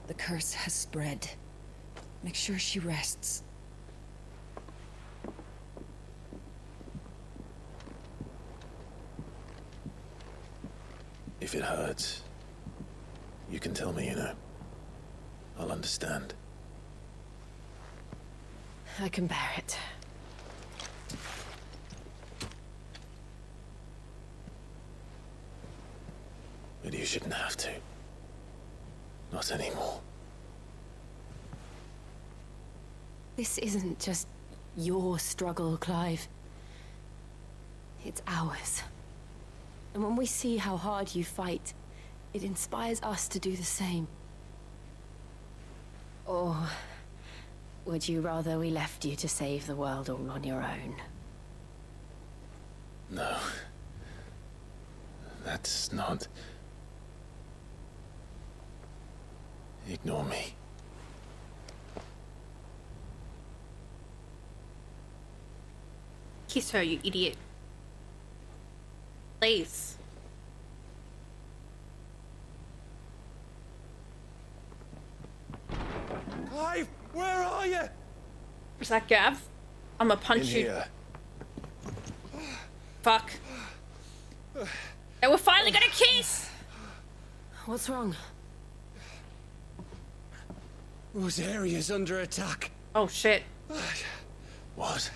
The curse has spread. Make sure she rests. If it hurts, you can tell me, you know. I'll understand. I can bear it. But you shouldn't have to. Not anymore. This isn't just your struggle, Clive. It's ours. And when we see how hard you fight, it inspires us to do the same. Or would you rather we left you to save the world all on your own? No. That's not... Ignore me. Kiss her, you idiot. Please. Clive, where are you? Is that Gav? I'ma punch you. Here. Fuck. And we're finally gonna kiss! What's wrong? Those areas under attack. Oh shit. What?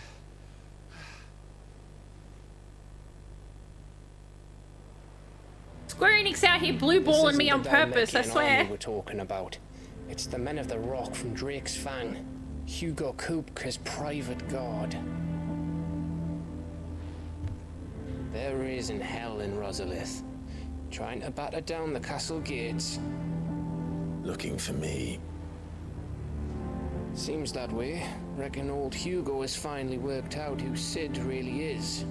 Square Enix out here blue balling me on purpose, I swear. We're talking about. It's the men of the Rock from Drake's Fang. Hugo Kupka's private guard. There is in hell in Rosalith, trying to batter down the castle gates. Looking for me. Seems that way. Reckon old Hugo has finally worked out who Sid really is.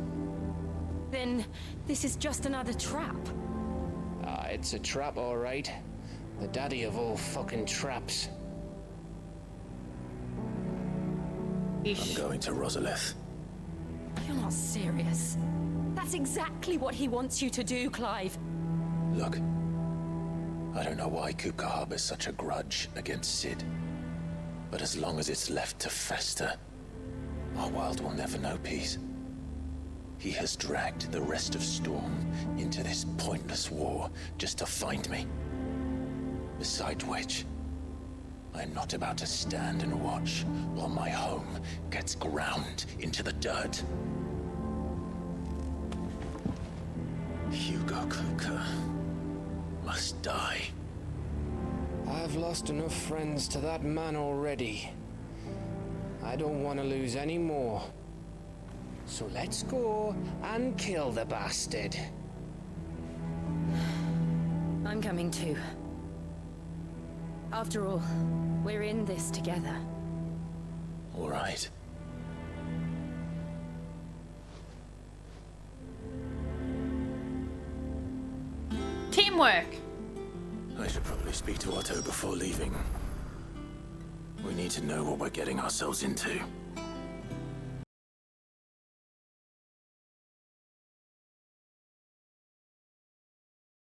Then this is just another trap. Ah, it's a trap, all right. The daddy of all fucking traps. I'm going to Rosalith. You're not serious. That's exactly what he wants you to do, Clive. Look, I don't know why Kupka harbors such a grudge against Sid. But as long as it's left to fester, our world will never know peace. He has dragged the rest of Storm into this pointless war just to find me. Besides which, I'm not about to stand and watch while my home gets ground into the dirt. Hugo Kupka must die. I've lost enough friends to that man already. I don't want to lose any more. So let's go and kill the bastard. I'm coming too. After all, we're in this together. All right. Teamwork. I should probably speak to Otto before leaving. We need to know what we're getting ourselves into.